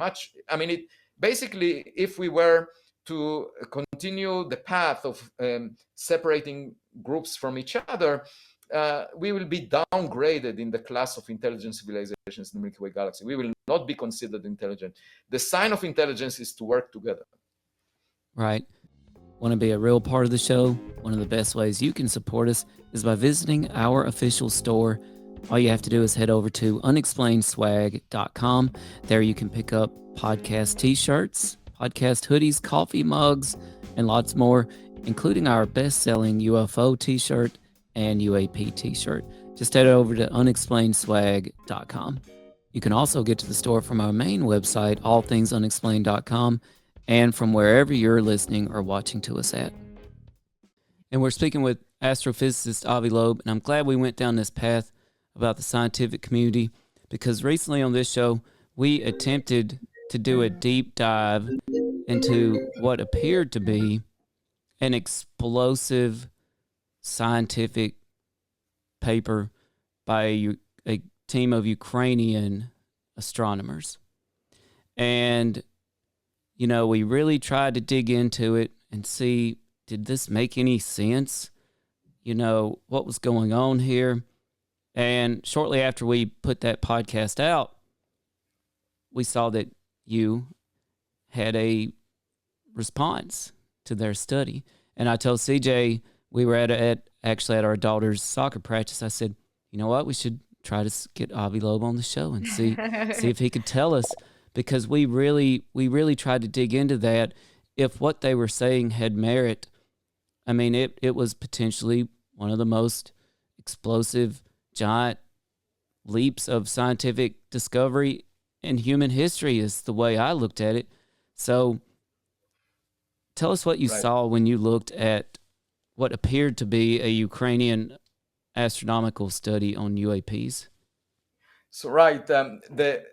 basically, if we were to continue the path of separating groups from each other, we will be downgraded in the class of intelligent civilizations in the Milky Way galaxy. We will not be considered intelligent. The sign of intelligence is to work together. Right. Want to be a real part of the show? One of the best ways you can support us is by visiting our official store. All you have to do is head over to unexplainedswag.com. There you can pick up podcast t-shirts, podcast hoodies, coffee mugs, and lots more, including our best-selling UFO t-shirt and UAP t-shirt. Just head over to unexplainedswag.com. You can also get to the store from our main website, allthingsunexplained.com, and from wherever you're listening or watching to us at. And we're speaking with astrophysicist Avi Loeb, and I'm glad we went down this path about the scientific community, because recently on this show, we attempted to do a deep dive into what appeared to be an explosive scientific paper by a team of Ukrainian astronomers. And, we really tried to dig into it and see, did this make any sense? What was going on here? And shortly after we put that podcast out, we saw that you had a response to their study. And I told CJ, we were at our daughter's soccer practice. I said, you know what? We should try to get Avi Loeb on the show and see if he could tell us, because we really tried to dig into that. If what they were saying had merit, it was potentially one of the most explosive, giant leaps of scientific discovery in human history, is the way I looked at it. So tell us what you saw when you looked at what appeared to be a Ukrainian astronomical study on UAPs. So the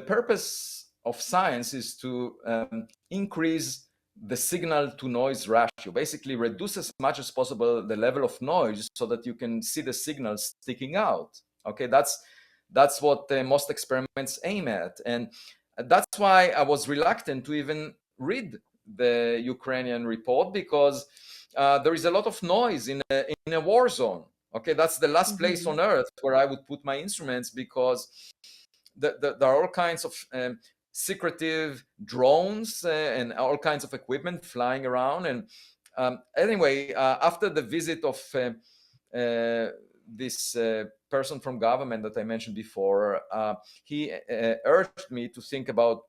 purpose of science is to increase the signal to noise ratio, basically reduce as much as possible the level of noise so that you can see the signal sticking out. Okay, that's what most experiments aim at. And that's why I was reluctant to even read the Ukrainian report, because there is a lot of noise in a war zone. Okay, that's the last place on earth where I would put my instruments, because there are all kinds of secretive drones and all kinds of equipment flying around. And anyway, after the visit of this person from government that I mentioned before, he urged me to think about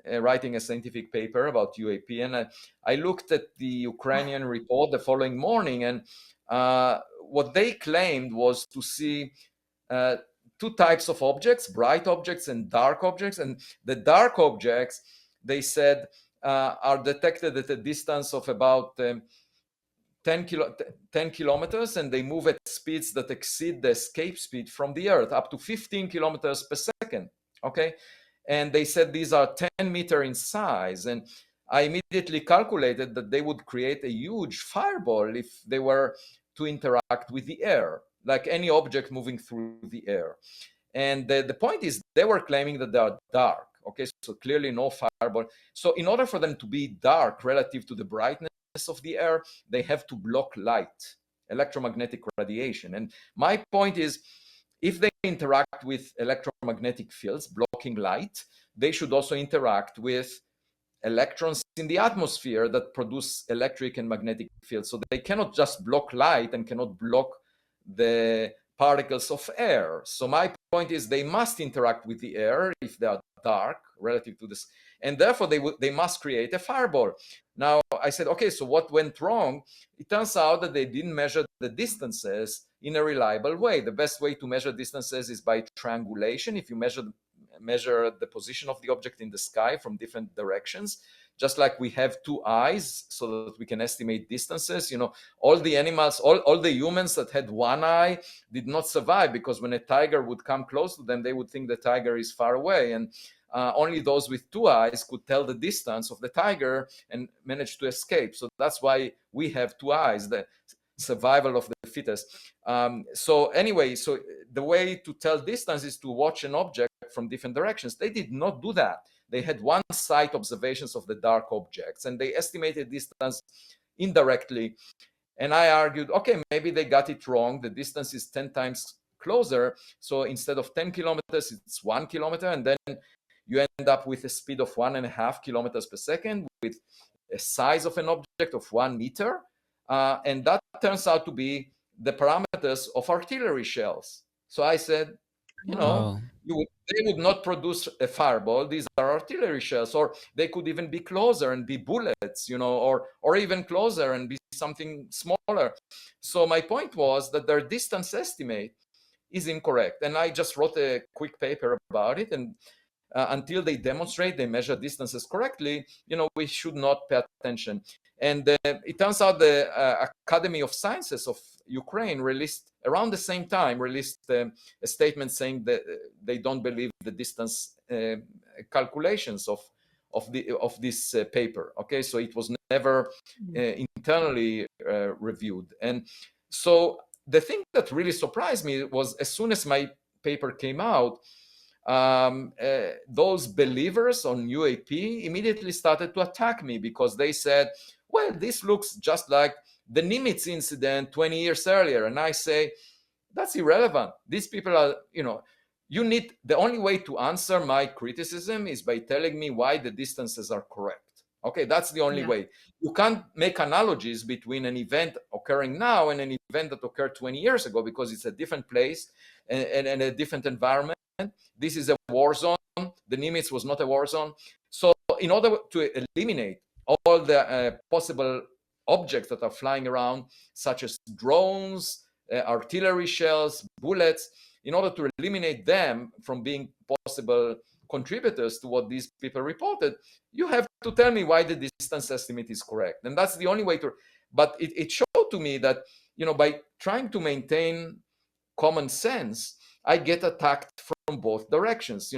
writing a scientific paper about UAP. And I looked at the Ukrainian report the following morning, and what they claimed was to see two types of objects, bright objects and dark objects. And the dark objects, they said, are detected at a distance of about 10 kilometers, and they move at speeds that exceed the escape speed from the Earth, up to 15 kilometers per second. Okay. And they said these are 10 meters in size. And I immediately calculated that they would create a huge fireball if they were to interact with the air, like any object moving through the air. And the point is, they were claiming that they are dark. Okay, so clearly no fireball. So in order for them to be dark relative to the brightness of the air, they have to block light, electromagnetic radiation. And my point is, if they interact with electromagnetic fields blocking light, they should also interact with electrons in the atmosphere that produce electric and magnetic fields. So they cannot just block light and cannot block the particles of air. So my point is, they must interact with the air if they are dark relative to this, and therefore they must create a fireball. Now I said, okay, so what went wrong? It turns out that they didn't measure the distances in a reliable way. The best way to measure distances is by triangulation. If you measure the position of the object in the sky from different directions, just like we have two eyes so that we can estimate distances. All the animals, all the humans that had one eye did not survive, because when a tiger would come close to them, they would think the tiger is far away. And only those with two eyes could tell the distance of the tiger and manage to escape. So that's why we have two eyes, the survival of the fittest. So anyway, so the way to tell distance is to watch an object from different directions. They did not do that. They had one sight observations of the dark objects, and they estimated distance indirectly. And I argued, okay, maybe they got it wrong. The distance is 10 times closer. So instead of 10 kilometers, it's 1 kilometer. And then you end up with a speed of 1.5 kilometers per second with a size of an object of 1 meter. And that turns out to be the parameters of artillery shells. So I said, they would not produce a fireball. These are artillery shells, or they could even be closer and be bullets, or even closer and be something smaller. So my point was that their distance estimate is incorrect. And I just wrote a quick paper about it. And until they demonstrate they measure distances correctly, we should not pay attention. And it turns out the Academy of Sciences of Ukraine released around the same time a statement saying that they don't believe the distance calculations of this paper. Okay, so it was never internally reviewed. And so the thing that really surprised me was, as soon as my paper came out, those believers on UAP immediately started to attack me, because they said, well, this looks just like the Nimitz incident 20 years earlier. And I say, that's irrelevant. These people are, the only way to answer my criticism is by telling me why the distances are correct. Okay, that's the only way. You can't make analogies between an event occurring now and an event that occurred 20 years ago, because it's a different place and a different environment. This is a war zone. The Nimitz was not a war zone. So in order to eliminate all the possible objects that are flying around, such as drones, artillery shells, bullets, in order to eliminate them from being possible contributors to what these people reported, you have to tell me why the distance estimate is correct. And that's the only way to, but it showed to me that, by trying to maintain common sense, I get attacked from both directions.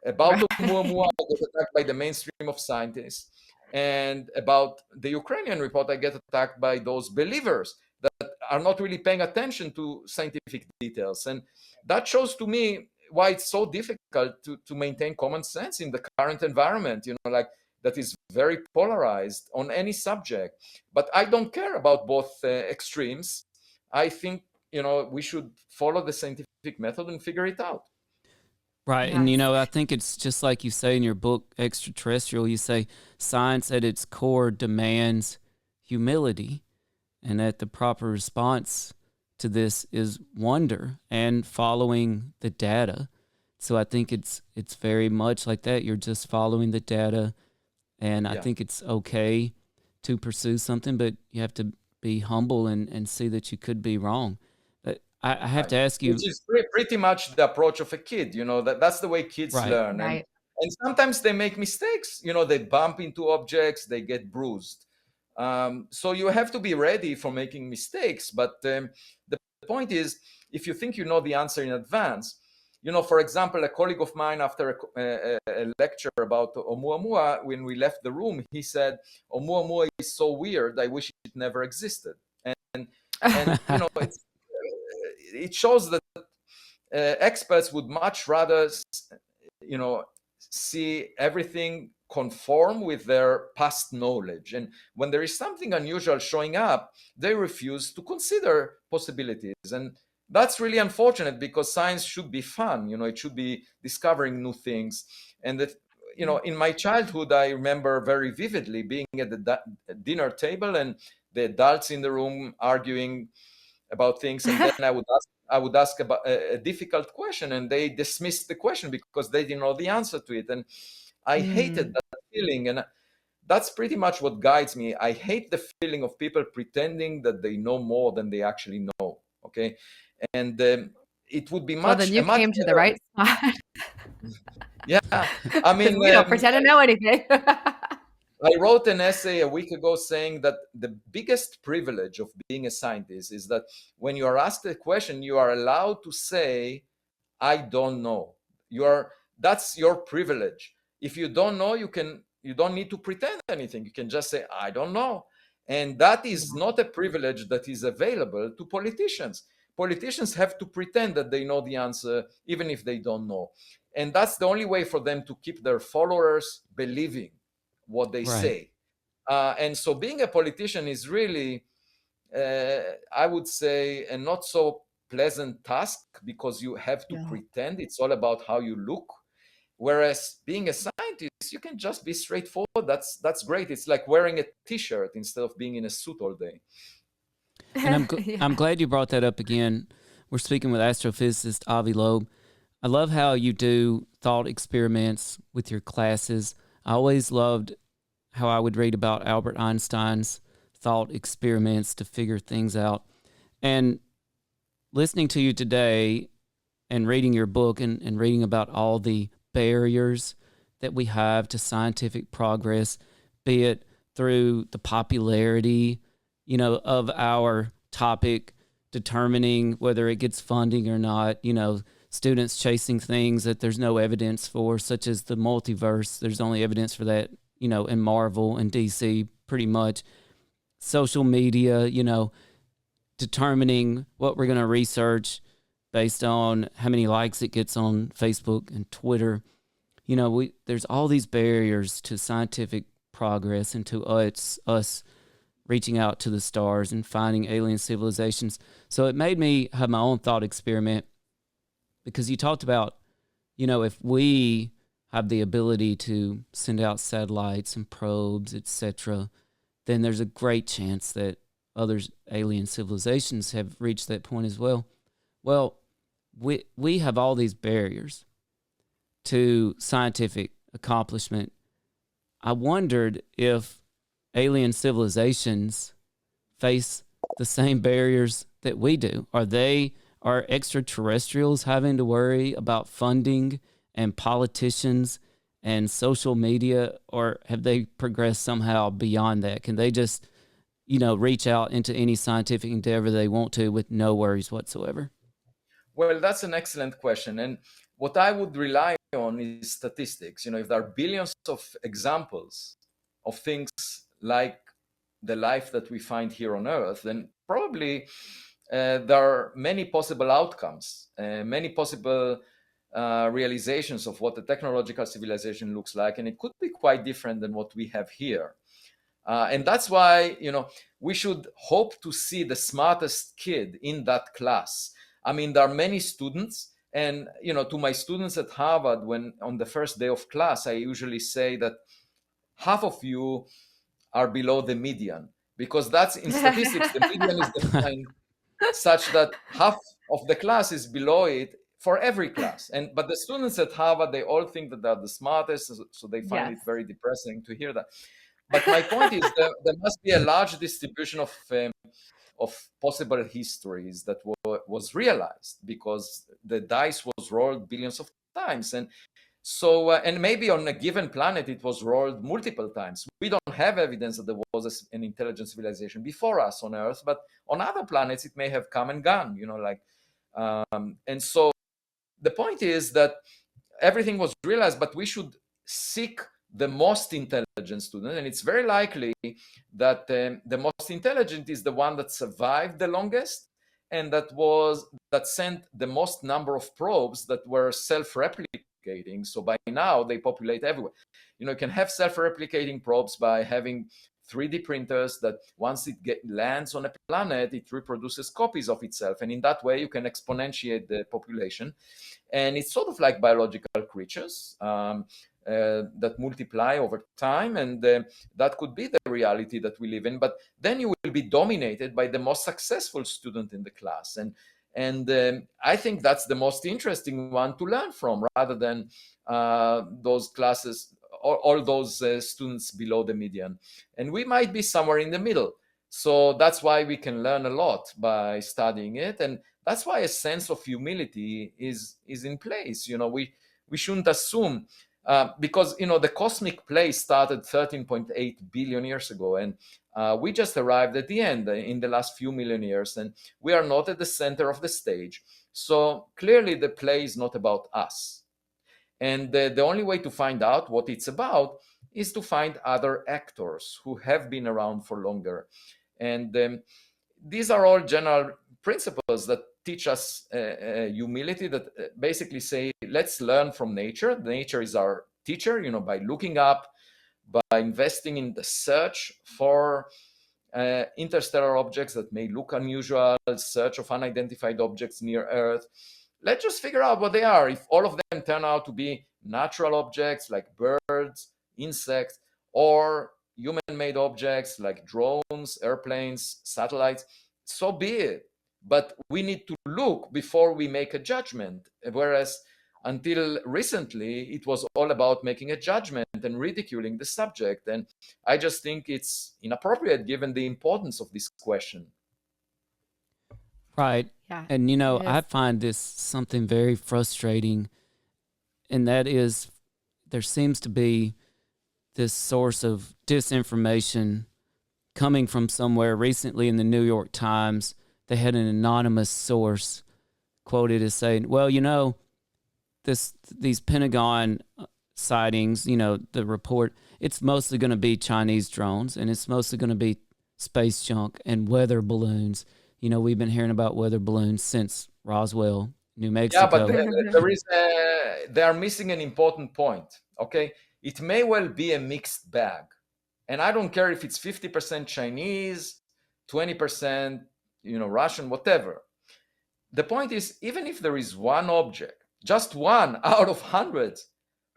About Oumuamua, I get attacked by the mainstream of scientists. And about the Ukrainian report, I get attacked by those believers that are not really paying attention to scientific details. And that shows to me why it's so difficult to maintain common sense in the current environment, that is very polarized on any subject. But I don't care about both extremes. I think, we should follow the scientific method and figure it out. Right. Yes. And, I think it's just like you say in your book, Extraterrestrial, you say science at its core demands humility, and that the proper response to this is wonder and following the data. So I think it's very much like that. You're just following the data, and I think it's okay to pursue something, but you have to be humble and see that you could be wrong. But I have to ask you, which is pretty much the approach of a kid. That's the way kids learn. Right. And sometimes they make mistakes. They bump into objects, they get bruised. So you have to be ready for making mistakes. But the point is, if you think you know the answer in advance, for example, a colleague of mine, after a lecture about Oumuamua, when we left the room, he said, Oumuamua is so weird, I wish it never existed. And it shows that experts would much rather, see everything conform with their past knowledge. And when there is something unusual showing up, they refuse to consider possibilities. And that's really unfortunate, because science should be fun. It should be discovering new things. And that, in my childhood, I remember very vividly being at the dinner table and the adults in the room arguing about things, and then I would ask about a difficult question, and they dismissed the question because they didn't know the answer to it. And I hated that feeling, and that's pretty much what guides me. I hate the feeling of people pretending that they know more than they actually know. Okay, and it would be much. Well, then you came to the right spot. Yeah, I mean, we don't pretend to know anything. I wrote an essay a week ago saying that the biggest privilege of being a scientist is that when you are asked a question, you are allowed to say, I don't know. That's your privilege. If you don't know, you don't need to pretend anything. You can just say, I don't know. And that is not a privilege that is available to politicians. Politicians have to pretend that they know the answer, even if they don't know. And that's the only way for them to keep their followers believing what they say. And so being a politician is really, I would say, a not so pleasant task, because you have to pretend. It's all about how you look. Whereas being a scientist, you can just be straightforward. That's great. It's like wearing a t-shirt instead of being in a suit all day. And I'm glad you brought that up again. We're speaking with astrophysicist Avi Loeb. I love how you do thought experiments with your classes. I always loved how I would read about Albert Einstein's thought experiments to figure things out. And listening to you today and reading your book and reading about all the barriers that we have to scientific progress, be it through the popularity, of our topic, determining whether it gets funding or not, students chasing things that there's no evidence for, such as the multiverse. There's only evidence for that, in Marvel and DC, pretty much. Social media, determining what we're going to research based on how many likes it gets on Facebook and Twitter. There's all these barriers to scientific progress and to us reaching out to the stars and finding alien civilizations. So it made me have my own thought experiment, because you talked about, if we have the ability to send out satellites and probes, etc., then there's a great chance that other alien civilizations have reached that point as well. Well, we have all these barriers to scientific accomplishment. I wondered if alien civilizations face the same barriers that we do. Are extraterrestrials having to worry about funding and politicians and social media, or have they progressed somehow beyond that? Can they just, reach out into any scientific endeavor they want to with no worries whatsoever? Well, that's an excellent question. And what I would rely on is statistics. If there are billions of examples of things like the life that we find here on Earth, then probably there are many possible outcomes, many possible realizations of what a technological civilization looks like, and it could be quite different than what we have here. And that's why, we should hope to see the smartest kid in that class. I mean, there are many students, and, to my students at Harvard, when on the first day of class, I usually say that half of you are below the median, because that's in statistics, the median is defined such that half of the class is below it for every class. But the students at Harvard, they all think that they're the smartest, so they find it very depressing to hear that. But my point is there must be a large distribution of possible histories that was realized, because the dice was rolled billions of times. And so, and maybe on a given planet, it was rolled multiple times. We don't have evidence that there was an intelligent civilization before us on Earth, but on other planets, it may have come and gone, and so the point is that everything was realized, but we should seek the most intelligent student. And it's very likely that the most intelligent is the one that survived the longest, and that sent the most number of probes that were self-replicating. So by now they populate everywhere. You can have self-replicating probes by having 3D printers that once it lands on a planet, it reproduces copies of itself. And in that way, you can exponentiate the population. And it's sort of like biological creatures that multiply over time. And that could be the reality that we live in. But then you will be dominated by the most successful student in the class. And I think that's the most interesting one to learn from, rather than those classes, all those students below the median. And we might be somewhere in the middle. So that's why we can learn a lot by studying it. And that's why a sense of humility is in place. We shouldn't assume, because, the cosmic play started 13.8 billion years ago. And we just arrived at the end in the last few million years. And we are not at the center of the stage. So clearly the play is not about us. And the only way to find out what it's about is to find other actors who have been around for longer. And these are all general principles that teach us humility, that basically say, let's learn from nature. Nature is our teacher, by looking up, by investing in the search for interstellar objects that may look unusual, search of unidentified objects near Earth. Let's just figure out what they are. If all of them turn out to be natural objects like birds, insects, or human-made objects like drones, airplanes, satellites, so be it. But we need to look before we make a judgment. Whereas until recently, it was all about making a judgment and ridiculing the subject. And I just think it's inappropriate given the importance of this question. Right. Yeah. And, I find this something very frustrating, and that is there seems to be this source of disinformation coming from somewhere. Recently in the New York Times, they had an anonymous source quoted as saying, well, these Pentagon sightings, the report, it's mostly going to be Chinese drones, and it's mostly going to be space junk and weather balloons. We've been hearing about weather balloons since Roswell, New Mexico. Yeah, but they are missing an important point. Okay, it may well be a mixed bag, and I don't care if it's 50% Chinese, 20%, Russian, whatever. The point is, even if there is one object, just one out of hundreds,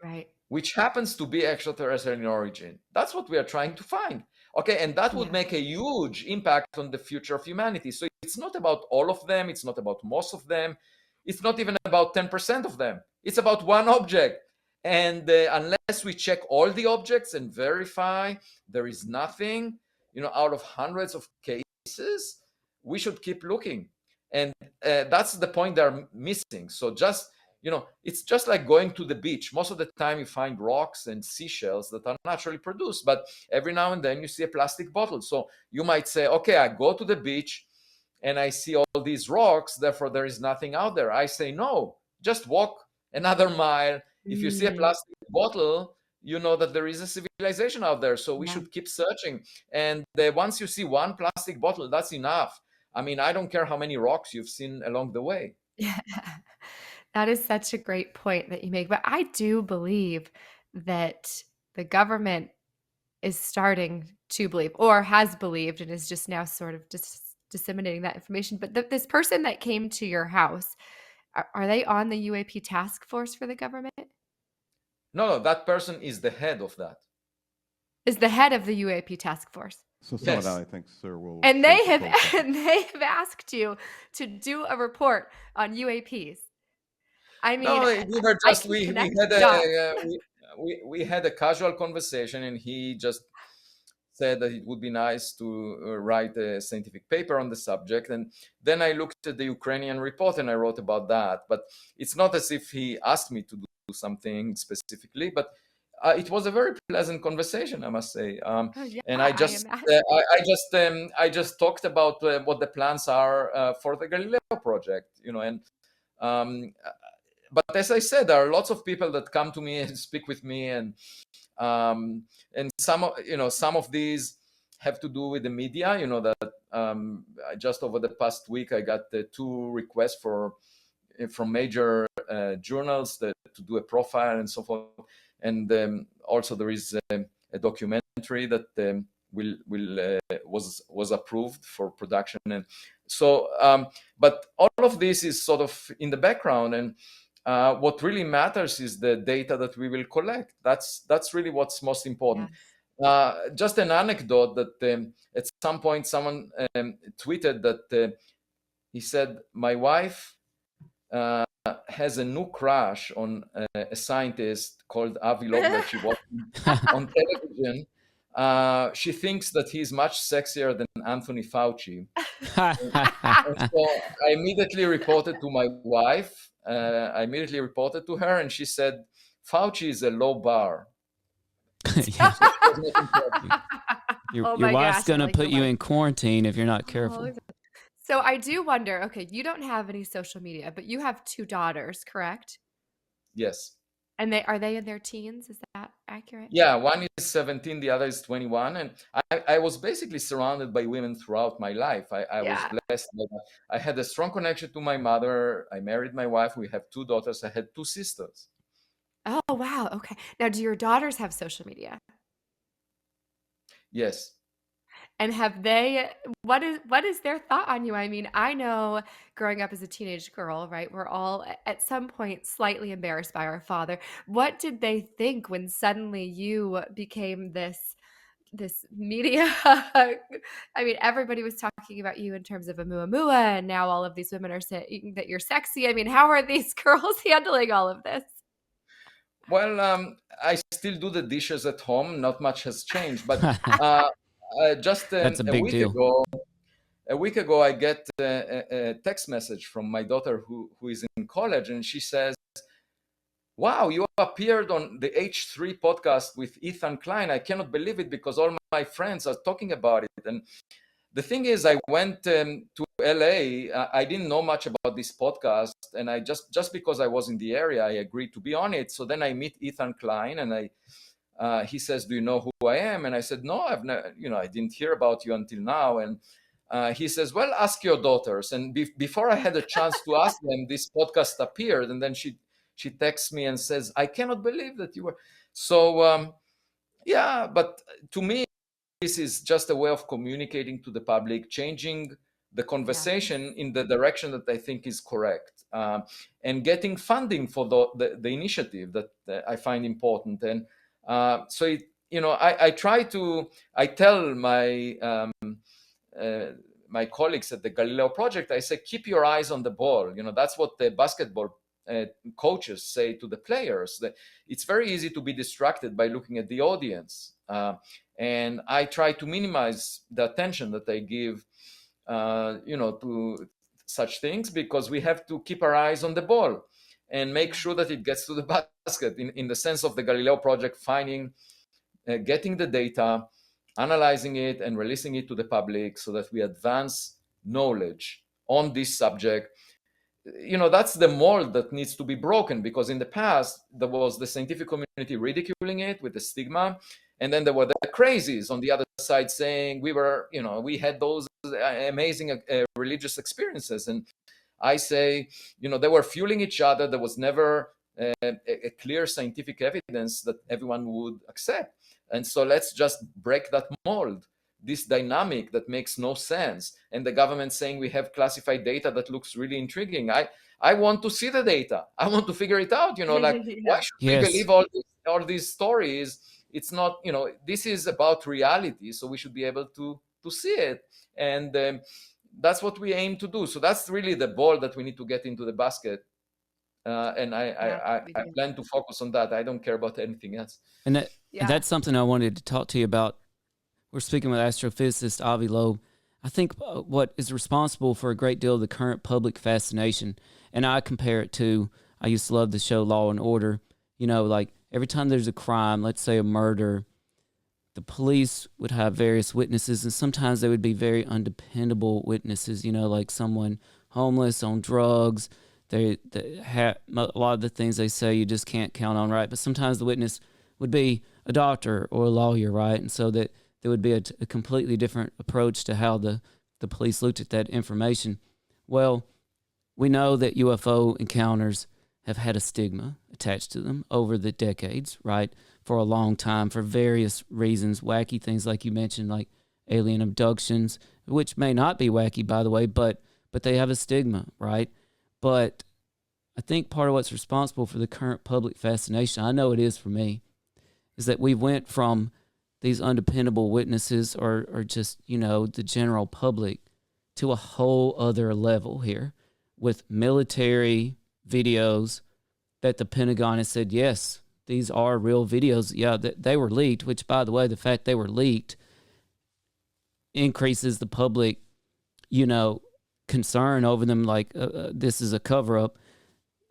right, which happens to be extraterrestrial in origin, that's what we are trying to find. Okay, and that would make a huge impact on the future of humanity. So it's not about all of them. It's not about most of them. It's not even about 10% of them. It's about one object. And unless we check all the objects and verify there is nothing, out of hundreds of cases, we should keep looking. And that's the point they're missing. So just, it's just like going to the beach. Most of the time you find rocks and seashells that are naturally produced, but every now and then you see a plastic bottle. So you might say, okay, I go to the beach and I see all these rocks, therefore there is nothing out there. I say, no, just walk another mile. If you see a plastic bottle, you know that there is a civilization out there. So we should keep searching. And once you see one plastic bottle, that's enough. I mean, I don't care how many rocks you've seen along the way. Yeah. That is such a great point that you make. But I do believe that the government is starting to believe, or has believed, and is just now sort of disseminating that information. But this person that came to your house, are they on the UAP task force for the government? No, that person is the head of that. Is the head of the UAP task force. So some of that, I think, sir, will. And they have asked you to do a report on UAPs. I mean, no, we were just we had a casual conversation, and he just said that it would be nice to write a scientific paper on the subject. And then I looked at the Ukrainian report and I wrote about that. But it's not as if he asked me to do something specifically, but it was a very pleasant conversation, I must say. And I just talked about what the plans are for the Galileo project, and but as I said, there are lots of people that come to me and speak with me, and some of these have to do with the media. That just over the past week I got 2 requests from major journals to do a profile and so forth, and also there is a documentary that was approved for production, and so but all of this is sort of in the background, and what really matters is the data that we will collect. That's really what's most important. Just an anecdote that at some point someone tweeted that he said, my wife has a new crush on a scientist called Avi Loeb that she watched on television. She thinks that he's much sexier than Anthony Fauci. And so I immediately reported to my wife. I immediately reported to her, and she said, Fauci is a low bar. Your wife's going to put you in quarantine if you're not careful. So I do wonder, okay, you don't have any social media, but you have 2 daughters, correct? Yes. And are they in their teens? Is that accurate? Yeah, one is 17, the other is 21. And I was basically surrounded by women throughout my life. I was blessed. I had a strong connection to my mother. I married my wife. We have 2 daughters. I had 2 sisters. Oh, wow. Okay. Now, do your daughters have social media? Yes. And have they, what is their thought on you? I mean, I know growing up as a teenage girl, right? We're all at some point slightly embarrassed by our father. What did they think when suddenly you became this media? I mean, everybody was talking about you in terms of a muamua, and now all of these women are saying that you're sexy. I mean, how are these girls handling all of this? Well, I still do the dishes at home. Not much has changed, but just That's a big deal. A week ago, I get a text message from my daughter who is in college, and she says, wow, you appeared on the H3 podcast with Ethan Klein. I cannot believe it because all my friends are talking about it. And the thing is, I went to LA. I didn't know much about this podcast. And I just because I was in the area, I agreed to be on it. So then I meet Ethan Klein, and he says, do you know who I am? And I said, no, I've never, I didn't hear about you until now. And he says, well, ask your daughters. And before I had a chance to ask them, this podcast appeared. And then she texts me and says, I cannot believe that you were. So, but to me, this is just a way of communicating to the public, changing the conversation in the direction that I think is correct, and getting funding for the initiative that I find important. And so, I tell my my colleagues at the Galileo Project, I say, keep your eyes on the ball. That's what the basketball coaches say to the players. That it's very easy to be distracted by looking at the audience. And I try to minimize the attention that I give, to such things, because we have to keep our eyes on the ball and make sure that it gets to the basket in the sense of the Galileo Project, getting the data, analyzing it, and releasing it to the public so that we advance knowledge on this subject. That's the mold that needs to be broken, because in the past, there was the scientific community ridiculing it with the stigma. And then there were the crazies on the other side saying we had those amazing religious experiences. And I say, they were fueling each other. There was never a clear scientific evidence that everyone would accept. And so let's just break that mold, this dynamic that makes no sense. And the government saying we have classified data that looks really intriguing. I want to see the data. I want to figure it out. Why should we believe all these stories It's not, this is about reality, so we should be able to see it. And that's what we aim to do. So that's really the ball that we need to get into the basket. And I plan to focus on that. I don't care about anything else. And that's something I wanted to talk to you about. We're speaking with astrophysicist Avi Loeb. I think what is responsible for a great deal of the current public fascination, and I compare it to, I used to love the show Law and Order. Like every time there's a crime, let's say a murder, the police would have various witnesses, and sometimes they would be very undependable witnesses, like someone homeless, on drugs. They have a lot of the things they say you just can't count on, right? But sometimes the witness would be a doctor or a lawyer, right? And so that there would be a completely different approach to how the police looked at that information. Well, we know that UFO encounters have had a stigma attached to them over the decades, right? For a long time, for various reasons, wacky things like you mentioned, like alien abductions, which may not be wacky, by the way, but they have a stigma, right? But I think part of what's responsible for the current public fascination, I know it is for me, is that we went from these undependable witnesses or just, the general public to a whole other level here with military videos that the Pentagon has said, yes, these are real videos. Yeah, they were leaked, which, by the way, the fact they were leaked increases the public, concern over them, like this is a cover-up,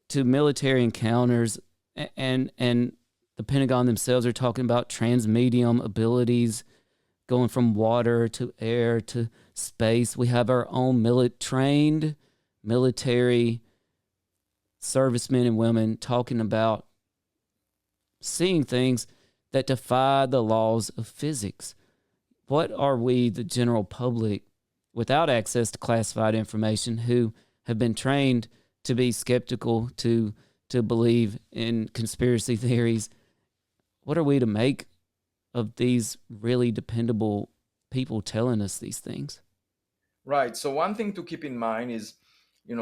to military encounters, and the Pentagon themselves are talking about transmedium abilities going from water to air to space. We have our own trained military servicemen and women talking about seeing things that defy the laws of physics. What are we, the general public, without access to classified information, who have been trained to be skeptical, to believe in conspiracy theories, what are we to make of these really dependable people telling us these things? Right. So one thing to keep in mind is,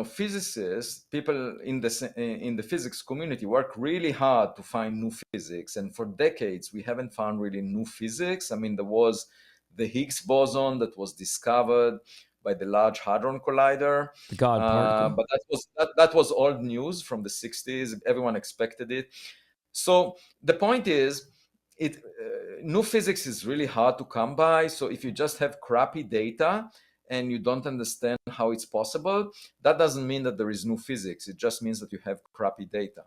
physicists, people in the physics community work really hard to find new physics. And for decades, we haven't found really new physics. I mean, there was the Higgs boson that was discovered by the Large Hadron Collider. The God particle. But that was old news from the 60s. Everyone expected it. So the point is, new physics is really hard to come by. So if you just have crappy data and you don't understand how it's possible, that doesn't mean that there is new physics. It just means that you have crappy data.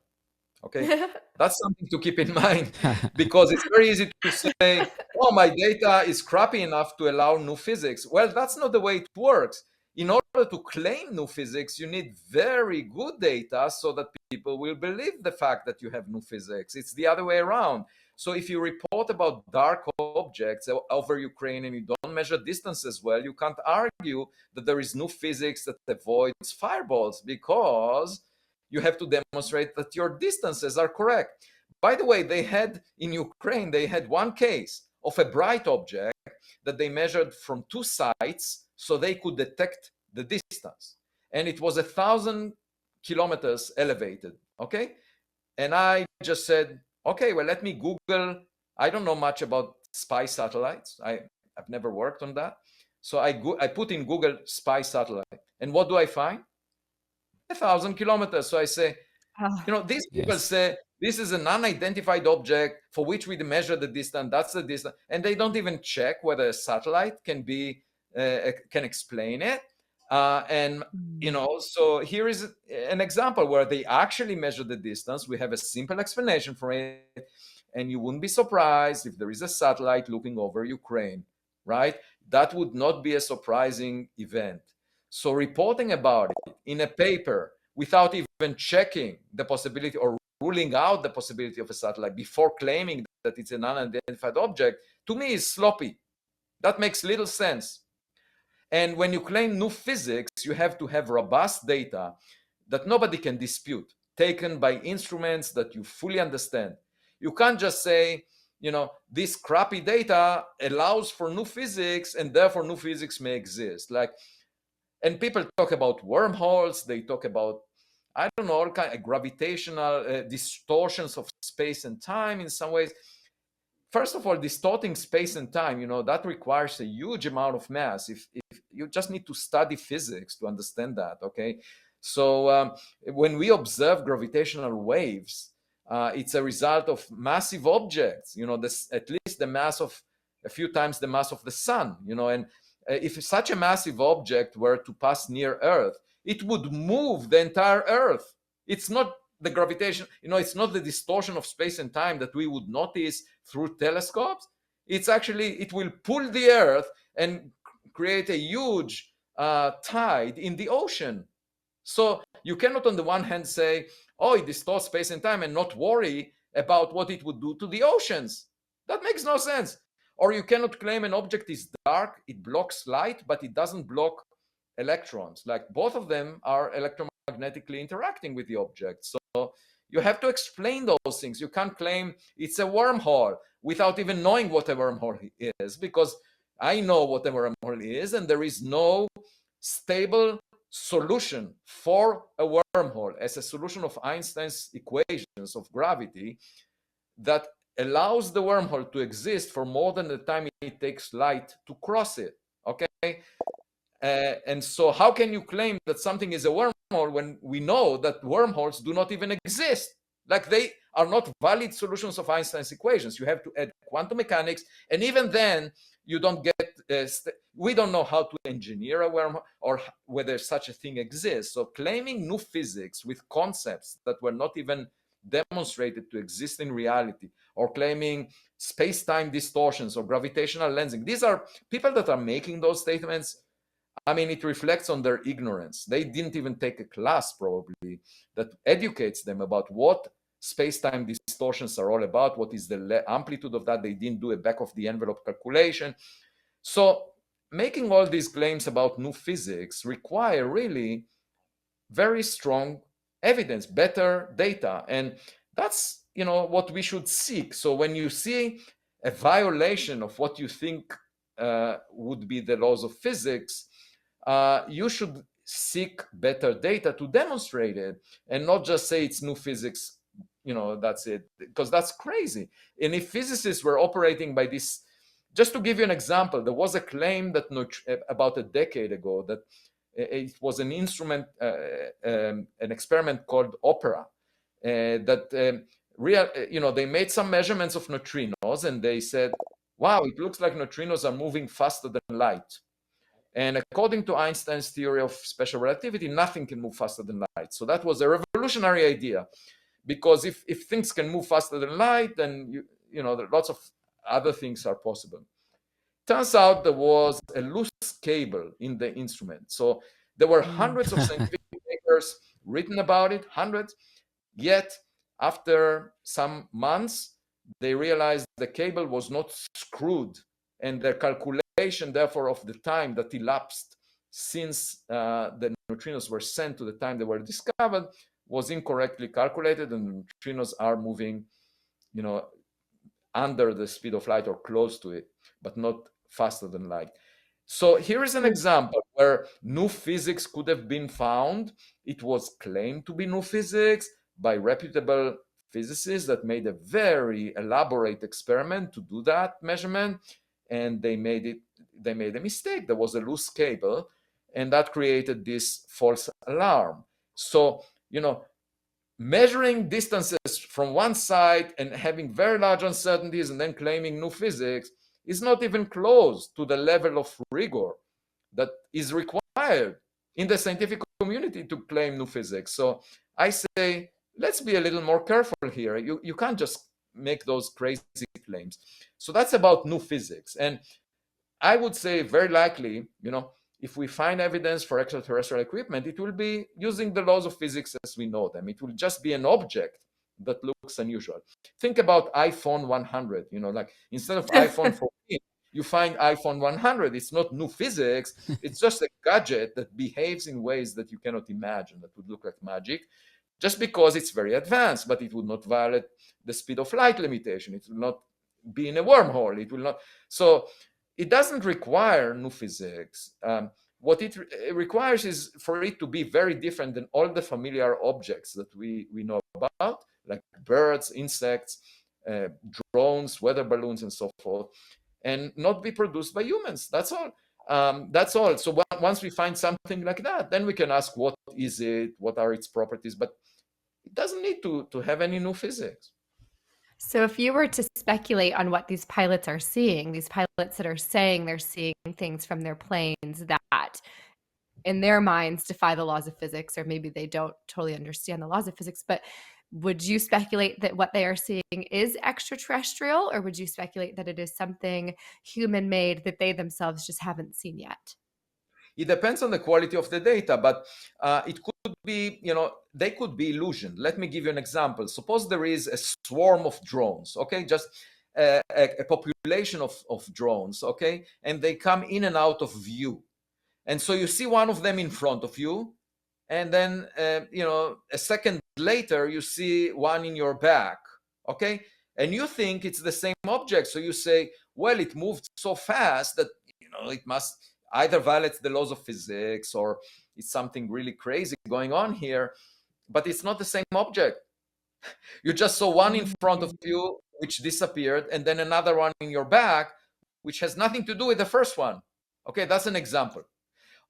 Okay, that's something to keep in mind, because it's very easy to say, oh, my data is crappy enough to allow new physics. Well, that's not the way it works. In order to claim new physics, you need very good data so that people will believe the fact that you have new physics. It's the other way around. So if you report about dark objects over Ukraine and you don't measure distances well, you can't argue that there is new physics that avoids fireballs, because you have to demonstrate that your distances are correct. By the way, in Ukraine, they had one case of a bright object that they measured from two sites so they could detect the distance. And it was 1,000 kilometers elevated, okay? And I just said, okay, well, let me Google. I don't know much about spy satellites. I've never worked on that. So I put in Google spy satellite. And what do I find? 1,000 kilometers. So I say, these people say this is an unidentified object for which we measure the distance. That's the distance, and they don't even check whether a satellite can explain it. So here is an example where they actually measure the distance. We have a simple explanation for it, and you wouldn't be surprised if there is a satellite looking over Ukraine, right? That would not be a surprising event. So reporting about it in a paper without even checking the possibility or ruling out the possibility of a satellite before claiming that it's an unidentified object, to me is sloppy. That makes little sense. And when you claim new physics, you have to have robust data that nobody can dispute, taken by instruments that you fully understand. You can't just say, this crappy data allows for new physics and therefore new physics may exist. And people talk about wormholes. They talk about, I don't know, all kind of gravitational distortions of space and time in some ways. first of all, distorting space and time, that requires a huge amount of mass. If you just need to study physics to understand that, okay? So when we observe gravitational waves, it's a result of massive objects, at least the mass of a few times the mass of the sun, and if such a massive object were to pass near Earth, it would move the entire Earth. It's not the gravitation, it's not the distortion of space and time that we would notice through telescopes. It's actually, it will pull the Earth and create a huge tide in the ocean. So you cannot on the one hand say, oh, it distorts space and time, and not worry about what it would do to the oceans. That makes no sense. Or you cannot claim an object is dark, it blocks light, but it doesn't block electrons. Like both of them are electromagnetically interacting with the object. So you have to explain those things. You can't claim it's a wormhole without even knowing what a wormhole is, because I know what a wormhole is, and there is no stable solution for a wormhole as a solution of Einstein's equations of gravity that allows the wormhole to exist for more than the time it takes light to cross it. Okay, and so how can you claim that something is a wormhole when we know that wormholes do not even exist? Like, they are not valid solutions of Einstein's equations. You have to add quantum mechanics, and even then you don't get we don't know how to engineer a wormhole or whether such a thing exists. So claiming new physics with concepts that were not even demonstrated to exist in reality, or claiming space-time distortions or gravitational lensing, these are people that are making those statements. I mean, it reflects on their ignorance. They didn't even take a class probably that educates them about what space-time distortions are all about, what is the amplitude of that. They didn't do a back of the envelope calculation. So making all these claims about new physics require really very strong evidence, better data. And that's, what we should seek. So when you see a violation of what you think would be the laws of physics, you should seek better data to demonstrate it, and not just say it's new physics, that's it, because that's crazy. And if physicists were operating by this, just to give you an example, there was a claim that about a decade ago that it was an instrument, an experiment called Opera, that they made some measurements of neutrinos, and they said, wow, it looks like neutrinos are moving faster than light. And according to Einstein's theory of special relativity, nothing can move faster than light. So that was a revolutionary idea, because if things can move faster than light, then lots of other things are possible. Turns out there was a loose cable in the instrument. So there were hundreds of scientific papers written about it, hundreds. Yet after some months, they realized the cable was not screwed, and the calculation, therefore, of the time that elapsed since the neutrinos were sent to the time they were discovered was incorrectly calculated, and neutrinos are moving, under the speed of light or close to it, but not faster than light. So here is an example where new physics could have been found. It was claimed to be new physics by reputable physicists that made a very elaborate experiment to do that measurement, and they made a mistake. There was a loose cable, and that created this false alarm. So, measuring distances from one side and having very large uncertainties and then claiming new physics is not even close to the level of rigor that is required in the scientific community to claim new physics. So I say, let's be a little more careful here. You can't just make those crazy claims. So that's about new physics. And I would say very likely, if we find evidence for extraterrestrial equipment, it will be using the laws of physics as we know them. It will just be an object that looks unusual. Think about iPhone 100, like instead of iPhone 14, you find iPhone 100. It's not new physics. It's just a gadget that behaves in ways that you cannot imagine, that would look like magic, just because it's very advanced, but it would not violate the speed of light limitation. It will not be in a wormhole. It will not. So it doesn't require new physics. What it requires is for it to be very different than all the familiar objects that we know about, like birds, insects, drones, weather balloons, and so forth, and not be produced by humans. That's all. That's all. So once we find something like that, then we can ask, what is it? What are its properties? But it doesn't need to have any new physics. So if you were to speculate on what these pilots are seeing, these pilots that are saying they're seeing things from their planes that in their minds defy the laws of physics, or maybe they don't totally understand the laws of physics, but would you speculate that what they are seeing is extraterrestrial, or would you speculate that it is something human made that they themselves just haven't seen yet? It depends on the quality of the data, but it could be, they could be illusion. Let me give you an example. Suppose there is a swarm of drones, okay? Just a population of drones, okay? And they come in and out of view. And so you see one of them in front of you, and then, a second later, you see one in your back, okay? And you think it's the same object. So you say, well, it moved so fast that, it must either violates the laws of physics or it's something really crazy going on here, but it's not the same object. You just saw one in front of you, which disappeared, and then another one in your back, which has nothing to do with the first one. Okay, that's an example.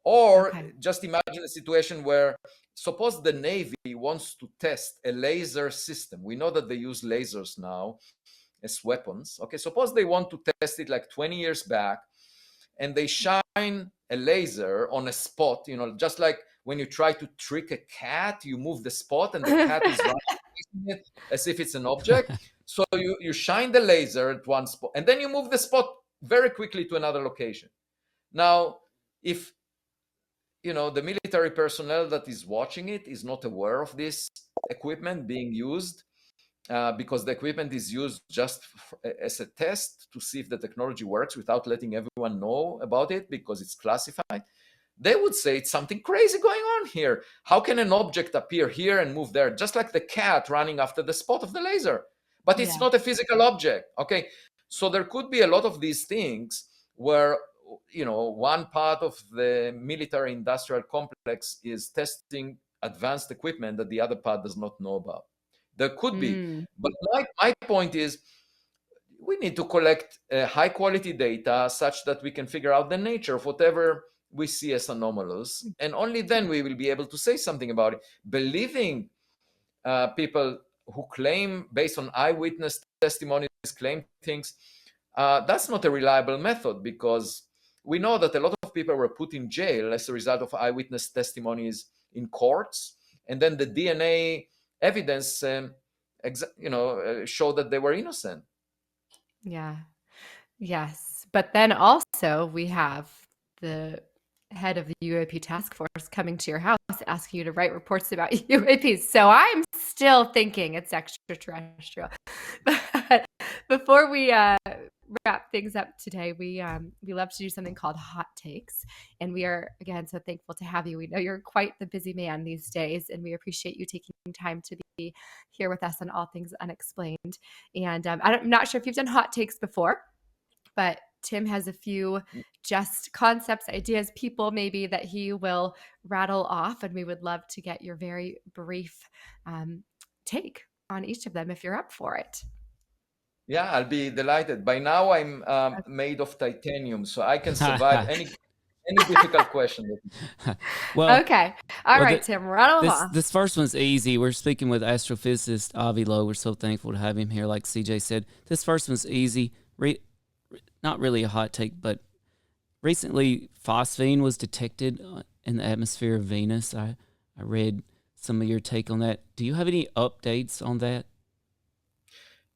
Or just imagine a situation where, suppose the Navy wants to test a laser system. We know that they use lasers now as weapons. Okay, suppose they want to test it like 20 years back, and they shine a laser on a spot, just like when you try to trick a cat, you move the spot and the cat is running it as if it's an object. So you shine the laser at one spot, and then you move the spot very quickly to another location. Now, if the military personnel that is watching it is not aware of this equipment being used, because the equipment is used just as a test to see if the technology works without letting everyone know about it because it's classified, they would say it's something crazy going on here. How can an object appear here and move there, just like the cat running after the spot of the laser? But it's not a physical object, okay? So there could be a lot of these things where, one part of the military industrial complex is testing advanced equipment that the other part does not know about. There could be. But my point is, we need to collect high quality data such that we can figure out the nature of whatever we see as anomalous. And only then we will be able to say something about it. Believing people who claim, based on eyewitness testimonies, claim things, that's not a reliable method, because we know that a lot of people were put in jail as a result of eyewitness testimonies in courts. And then the DNA evidence, show that they were innocent. Yeah. Yes. But then also we have the head of the UAP task force coming to your house asking you to write reports about UAPs. So I'm still thinking it's extraterrestrial. But before we wrap things up today, we love to do something called hot takes, and we are again so thankful to have you. We know you're quite the busy man these days, and we appreciate you taking time to be here with us on All Things Unexplained. And I'm not sure if you've done hot takes before, but Tim has a few just concepts, ideas, people maybe that he will rattle off, and we would love to get your very brief take on each of them if you're up for it. Yeah, I'll be delighted. By now, I'm made of titanium, so I can survive any difficult question. Well, okay. All right, Tim, rattle off. This first one's easy. We're speaking with astrophysicist Avi Loeb. We're so thankful to have him here, like CJ said. This first one's easy. Not really a hot take, but recently phosphine was detected in the atmosphere of Venus. I read some of your take on that. Do you have any updates on that?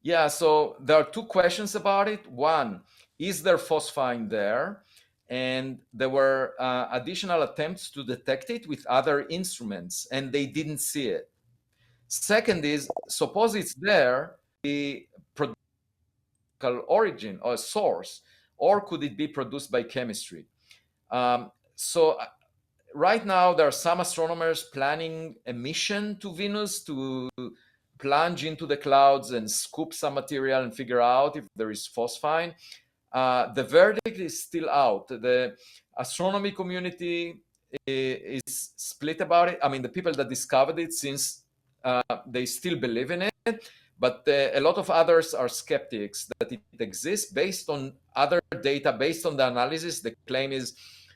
Yeah, so there are two questions about it. One, is there phosphine there? And there were additional attempts to detect it with other instruments, and they didn't see it. Second is, suppose it's there, the origin or source, or could it be produced by chemistry? So right now, there are some astronomers planning a mission to Venus to plunge into the clouds and scoop some material and figure out if there is phosphine. The verdict is still out. The astronomy community is split about it. I mean, the people that discovered it, since they still believe in it, But a lot of others are skeptics that it exists based on other data, based on the analysis. The claim is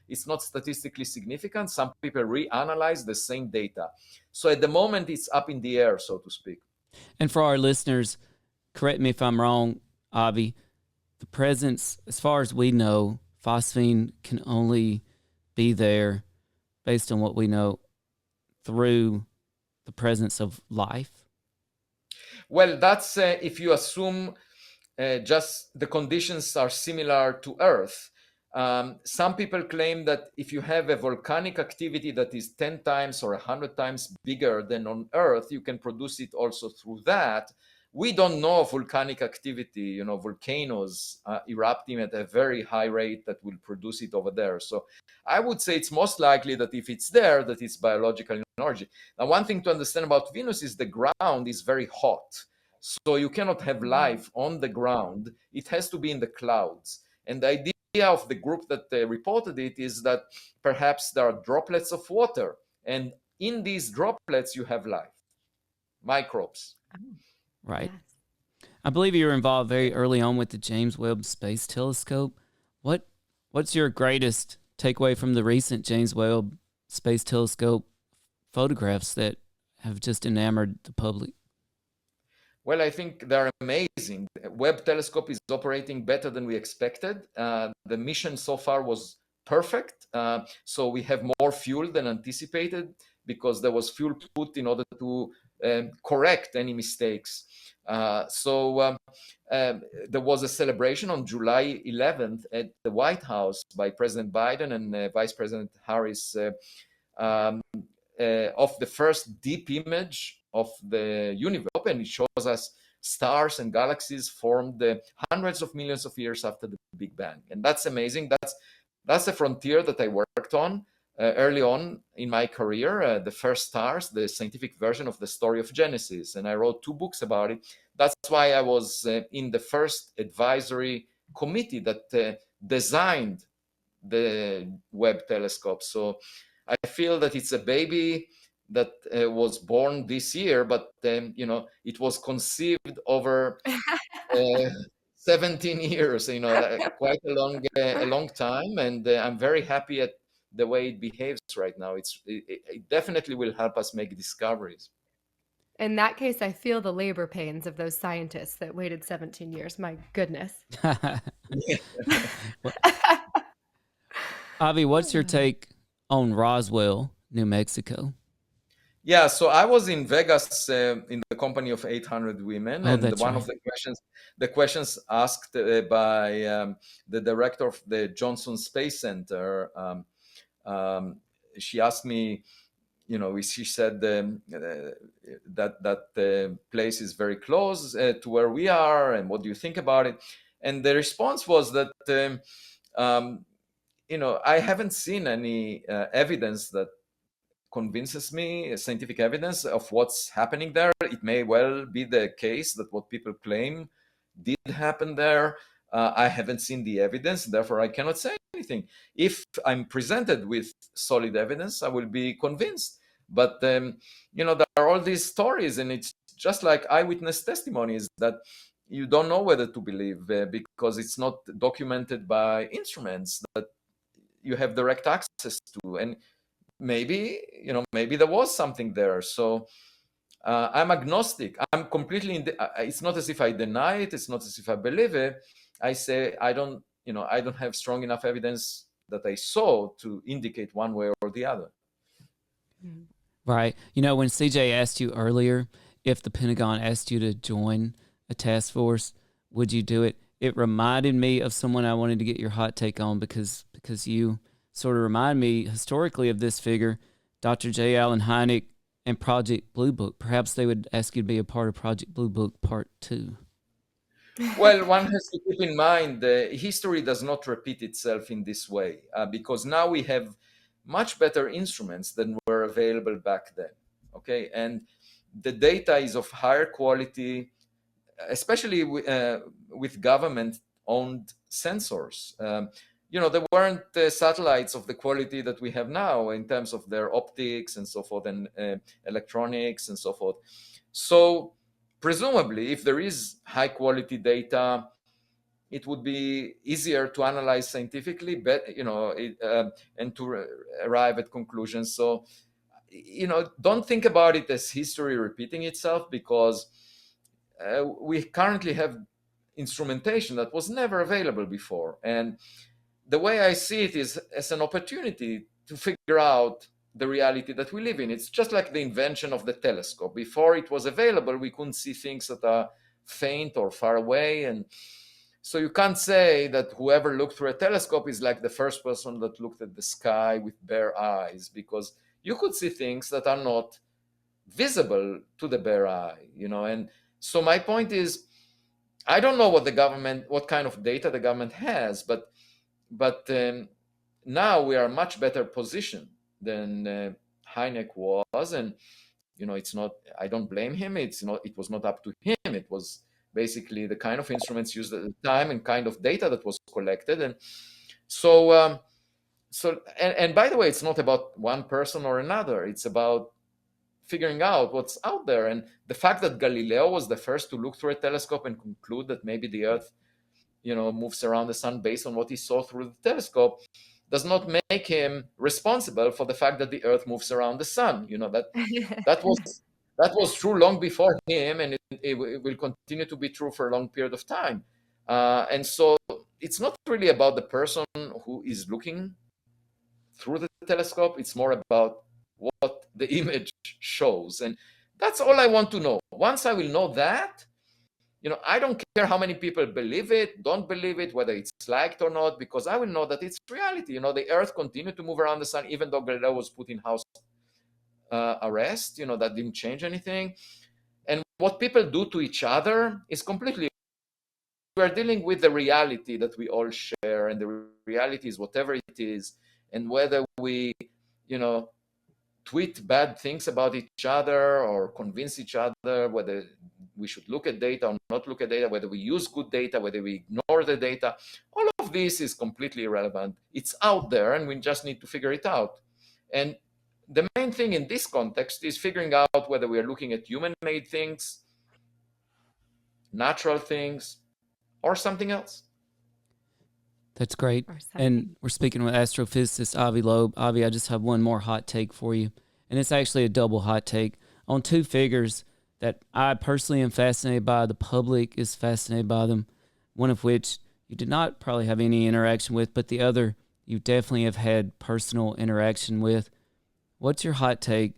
it's not statistically significant. Some people reanalyze the same data. So at the moment, it's up in the air, so to speak. And for our listeners, correct me if I'm wrong, Avi, the presence, as far as we know, phosphine can only be there based on what we know through the presence of life. Well, that's if you assume just the conditions are similar to Earth. Some people claim that if you have a volcanic activity that is 10 times or 100 times bigger than on Earth, you can produce it also through that. We don't know of volcanic activity, volcanoes erupting at a very high rate that will produce it over there. So I would say it's most likely that if it's there, that it's biological in origin. Now, one thing to understand about Venus is the ground is very hot. So you cannot have life on the ground. It has to be in the clouds. And the idea of the group that reported it is that perhaps there are droplets of water. And in these droplets, you have life, microbes. Right. Yes. I believe you were involved very early on with the James Webb Space Telescope. What's your greatest takeaway from the recent James Webb Space Telescope photographs that have just enamored the public? Well, I think they're amazing. Webb telescope is operating better than we expected. The mission so far was perfect. So we have more fuel than anticipated because there was fuel put in order to correct any mistakes. So there was a celebration on July 11th at the White House by President Biden and Vice President Harris of the first deep image of the universe. And it shows us stars and galaxies formed hundreds of millions of years after the Big Bang. And that's amazing. That's a frontier that I worked on early on in my career, the first stars, the scientific version of the story of Genesis. And I wrote 2 books about it. That's why I was in the first advisory committee that designed the Webb telescope. So I feel that it's a baby that was born this year, but it was conceived over 17 years, quite a long time. And I'm very happy at the way it behaves right now. It definitely will help us make discoveries. In that case, I feel the labor pains of those scientists that waited 17 years. My goodness. Avi, what's your take on Roswell, New Mexico? Yeah, so I was in Vegas in the company of 800 women, and one of the questions asked by the director of the Johnson Space Center, she asked me, she said that the place is very close to where we are, and what do you think about it? And the response was that, I haven't seen any evidence that convinces me, scientific evidence of what's happening there. It may well be the case that what people claim did happen there. I haven't seen the evidence, therefore I cannot say anything. If I'm presented with solid evidence, I will be convinced. But there are all these stories, and it's just like eyewitness testimonies that you don't know whether to believe because it's not documented by instruments that you have direct access to. And maybe there was something there. So I'm agnostic. I'm completely it's not as if I deny it. It's not as if I believe it. I say I don't have strong enough evidence that I saw to indicate one way or the other. Right. When CJ asked you earlier if the Pentagon asked you to join a task force, would you do it? It reminded me of someone I wanted to get your hot take on because you sort of remind me historically of this figure, Dr. J. Allen Hynek and Project Blue Book. Perhaps they would ask you to be a part of Project Blue Book Part 2. Well, one has to keep in mind history does not repeat itself in this way because now we have much better instruments than were available back then. Okay, and the data is of higher quality, especially with government-owned sensors. There weren't satellites of the quality that we have now in terms of their optics and so forth, and electronics and so forth. So presumably, if there is high quality data, it would be easier to analyze scientifically, and to arrive at conclusions. So, don't think about it as history repeating itself, because we currently have instrumentation that was never available before. And the way I see it is as an opportunity to figure out the reality that we live in. It's just like the invention of the telescope. Before it was available, we couldn't see things that are faint or far away. And so you can't say that whoever looked through a telescope is like the first person that looked at the sky with bare eyes, because you could see things that are not visible to the bare eye, And so my point is, I don't know what kind of data the government has, but now we are much better positioned than Hynek was, and it's not. I don't blame him. It was not up to him. It was basically the kind of instruments used at the time and kind of data that was collected, and so. And by the way, it's not about one person or another. It's about figuring out what's out there. And the fact that Galileo was the first to look through a telescope and conclude that maybe the Earth, moves around the sun based on what he saw through the telescope, does not make him responsible for the fact that the Earth moves around the sun. That was true long before him, and it will continue to be true for a long period of time. And so it's not really about the person who is looking through the telescope. It's more about what the image shows. And that's all I want to know. Once I will know that, I don't care how many people believe it, don't believe it, whether it's liked or not, because I will know that it's reality. The Earth continued to move around the sun, even though Galileo was put in house arrest. That didn't change anything. And what people do to each other is completely. We're dealing with the reality that we all share, and the reality is whatever it is. And whether we, tweet bad things about each other or convince each other whether we should look at data or not look at data, whether we use good data, whether we ignore the data, all of this is completely irrelevant. It's out there, and we just need to figure it out. And the main thing in this context is figuring out whether we are looking at human-made things, natural things, or something else. That's great. And we're speaking with astrophysicist Avi Loeb. Avi, I just have one more hot take for you. And it's actually a double hot take on two figures that I personally am fascinated by. The public is fascinated by them. One of which you did not probably have any interaction with, but the other you definitely have had personal interaction with. What's your hot take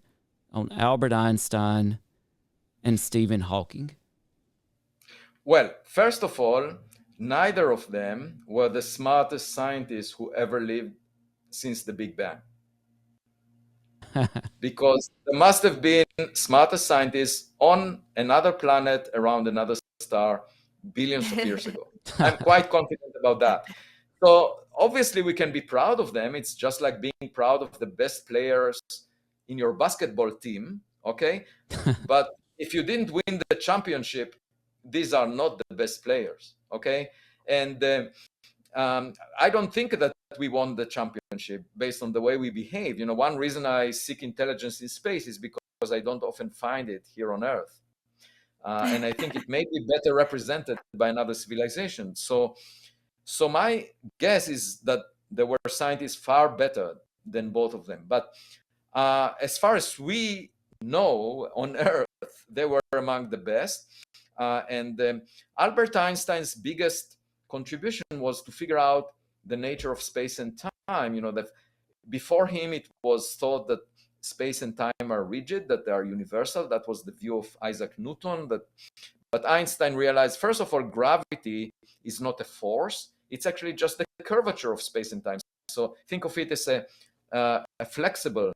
on Albert Einstein and Stephen Hawking? Well, first of all, neither of them were the smartest scientists who ever lived since the Big Bang. Because there must have been smarter scientists on another planet around another star billions of years ago. I'm quite confident about that. So obviously we can be proud of them. It's just like being proud of the best players in your basketball team, okay? But if you didn't win the championship, these are not the best players, okay? And I don't think that we won the championship based on the way we behave. One reason I seek intelligence in space is because I don't often find it here on Earth. And I think it may be better represented by another civilization. So my guess is that there were scientists far better than both of them. But as far as we know on Earth, they were among the best. And Albert Einstein's biggest contribution was to figure out the nature of space and time. That before him, it was thought that space and time are rigid, that they are universal. That was the view of Isaac Newton. But Einstein realized, first of all, gravity is not a force. It's actually just the curvature of space and time. So think of it as a flexible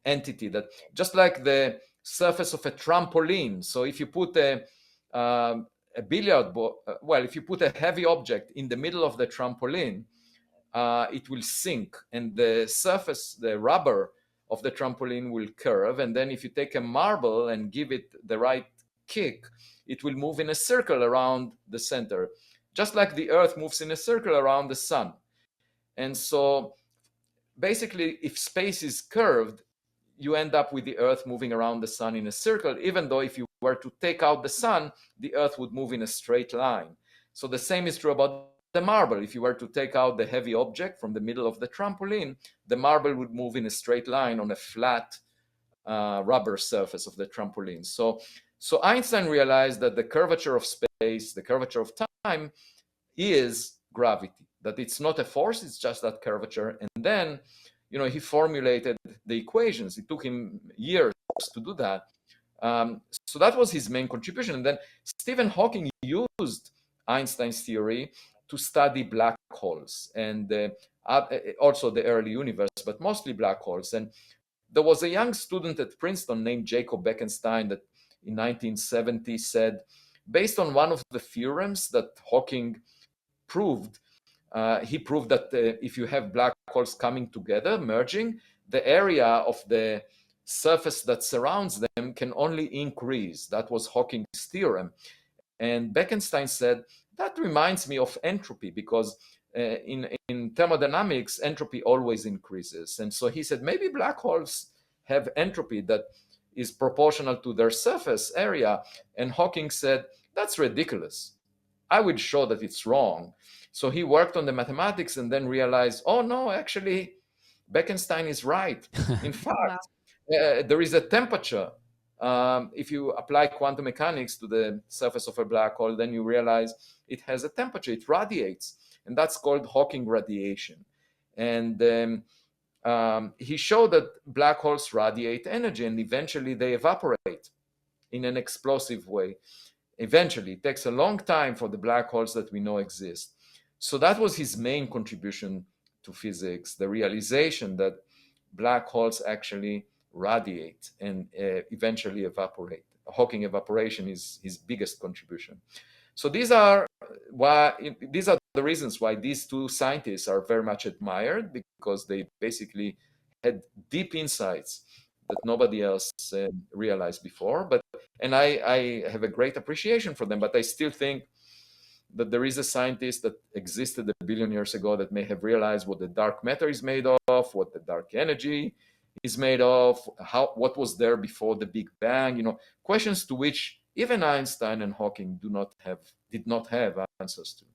entity, that just like the surface of a trampoline. So if you put a billiard ball, if you put a heavy object in the middle of the trampoline, it will sink, and the surface, the rubber of the trampoline will curve. And then if you take a marble and give it the right kick, it will move in a circle around the center, just like the Earth moves in a circle around the sun. And so basically, if space is curved, you end up with the Earth moving around the sun in a circle, even though if you were to take out the sun, the Earth would move in a straight line. So the same is true about the marble. If you were to take out the heavy object from the middle of the trampoline, the marble would move in a straight line on a flat rubber surface of the trampoline. So Einstein realized that the curvature of space, the curvature of time, is gravity, that it's not a force, it's just that curvature. And then, he formulated the equations. It took him years to do that. So that was his main contribution. And then Stephen Hawking used Einstein's theory to study black holes and also the early universe, but mostly black holes. And there was a young student at Princeton named Jacob Bekenstein that in 1970 said, based on one of the theorems that Hawking proved, he proved that if you have black holes coming together, merging, the area of the surface that surrounds them can only increase. That was Hawking's theorem. And Bekenstein said, that reminds me of entropy, because in thermodynamics, entropy always increases. And so he said, maybe black holes have entropy that is proportional to their surface area. And Hawking said, that's ridiculous. I will show that it's wrong. So he worked on the mathematics and then realized, oh no, actually, Bekenstein is right. In fact, there is a temperature. If you apply quantum mechanics to the surface of a black hole, then you realize it has a temperature, it radiates. And that's called Hawking radiation. And he showed that black holes radiate energy and eventually they evaporate in an explosive way. Eventually, it takes a long time for the black holes that we know exist. So that was his main contribution to physics, the realization that black holes actually radiate and eventually evaporate. Hawking evaporation is his biggest contribution. So these are the reasons why these two scientists are very much admired, because they basically had deep insights that nobody else realized before. And I have a great appreciation for them, but I still think that there is a scientist that existed a billion years ago that may have realized what the dark matter is made of, what the dark energy is made of, what was there before the Big Bang, questions to which even Einstein and Hawking did not have answers to.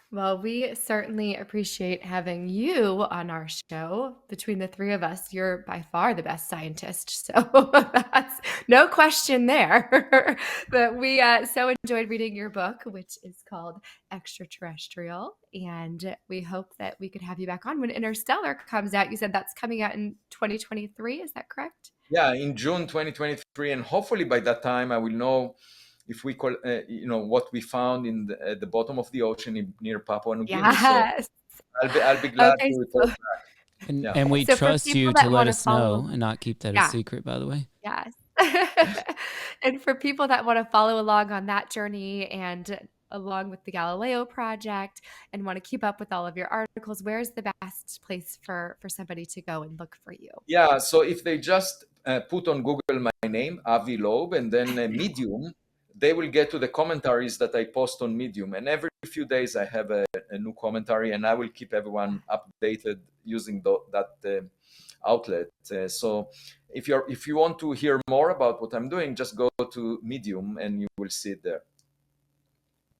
Well, we certainly appreciate having you on our show. Between the three of us, you're by far the best scientist. So that's no question there. But we so enjoyed reading your book, which is called Extraterrestrial. And we hope that we could have you back on when Interstellar comes out. You said that's coming out in 2023. Is that correct? Yeah, in June 2023. And hopefully by that time, I will know if we call, what we found in the bottom of the ocean near Papua New Guinea. Yes. So I'll be glad to report back. And we trust you to let us know and not keep that a secret, by the way. Yes. And for people that want to follow along on that journey and along with the Galileo project and want to keep up with all of your articles, where's the best place for somebody to go and look for you? Yeah, so if they just put on Google my name, Avi Loeb, and then Medium, they will get to the commentaries that I post on Medium. And every few days I have a new commentary, and I will keep everyone updated using that outlet. So if you want to hear more about what I'm doing, just go to Medium and you will see it there.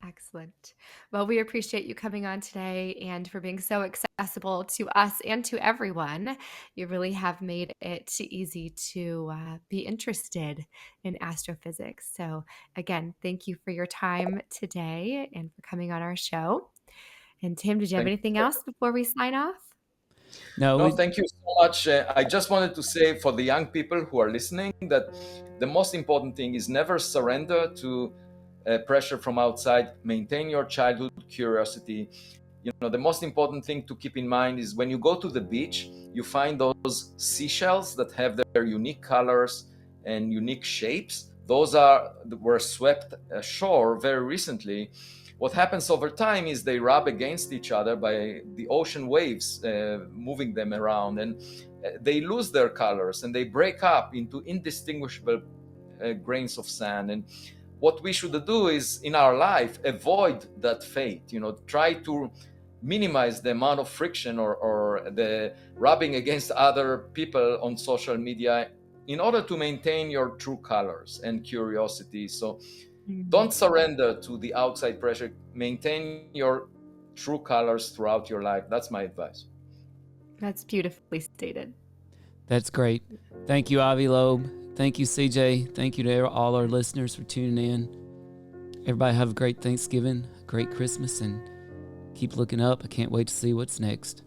Excellent. Well, we appreciate you coming on today and for being so accessible to us and to everyone. You really have made it easy to be interested in astrophysics. So again, thank you for your time today and for coming on our show. And Tim, did you have anything else before we sign off? No, thank you so much. I just wanted to say for the young people who are listening that the most important thing is never surrender to pressure from outside. Maintain your childhood curiosity. The most important thing to keep in mind is when you go to the beach, you find those seashells that have their unique colors and unique shapes. Those were swept ashore very recently. What happens over time is they rub against each other by the ocean waves moving them around, and they lose their colors and they break up into indistinguishable grains of sand. And what we should do is, in our life, avoid that fate. Try to minimize the amount of friction or the rubbing against other people on social media in order to maintain your true colors and curiosity. So don't surrender to the outside pressure. Maintain your true colors throughout your life. That's my advice. That's beautifully stated. That's great. Thank you, Avi Loeb. Thank you, CJ. Thank you to all our listeners for tuning in. Everybody have a great Thanksgiving, a great Christmas, and keep looking up. I can't wait to see what's next.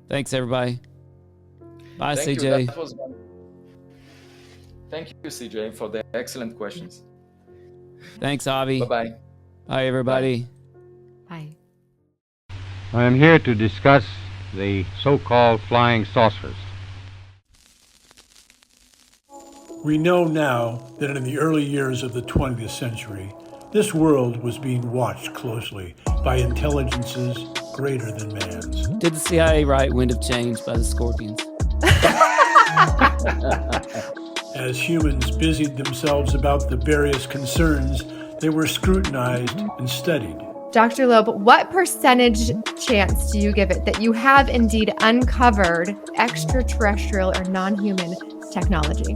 Thanks, everybody. Bye, Thank CJ. you. That was fun. Thank you, CJ, for the excellent questions. Thanks, Avi. Bye-bye. Bye, everybody. Bye. I am here to discuss the so-called flying saucers. We know now that in the early years of the 20th century, this world was being watched closely by intelligences greater than man's. Did the CIA write Wind of Change by the Scorpions? As humans busied themselves about the various concerns, they were scrutinized and studied. Dr. Loeb, what percentage chance do you give it that you have indeed uncovered extraterrestrial or non-human technology?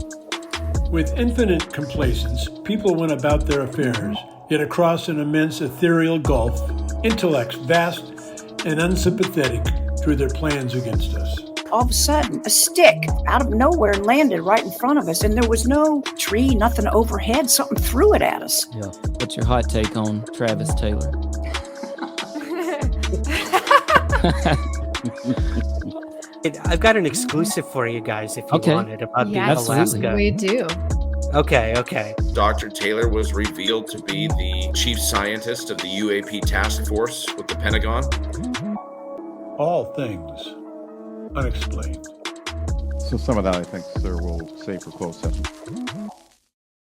With infinite complacence, people went about their affairs, yet across an immense ethereal gulf, intellects vast and unsympathetic drew their plans against us. All of a sudden, a stick out of nowhere landed right in front of us, and there was no tree, nothing overhead. Something threw it at us. Yeah. What's your hot take on Travis Taylor? I've got an exclusive for you guys if you want it about the Alaska. We do. Okay. Dr. Taylor was revealed to be the chief scientist of the UAP task force with the Pentagon. All Things Unexplained. So some of that, I think, sir, we'll save for closed session.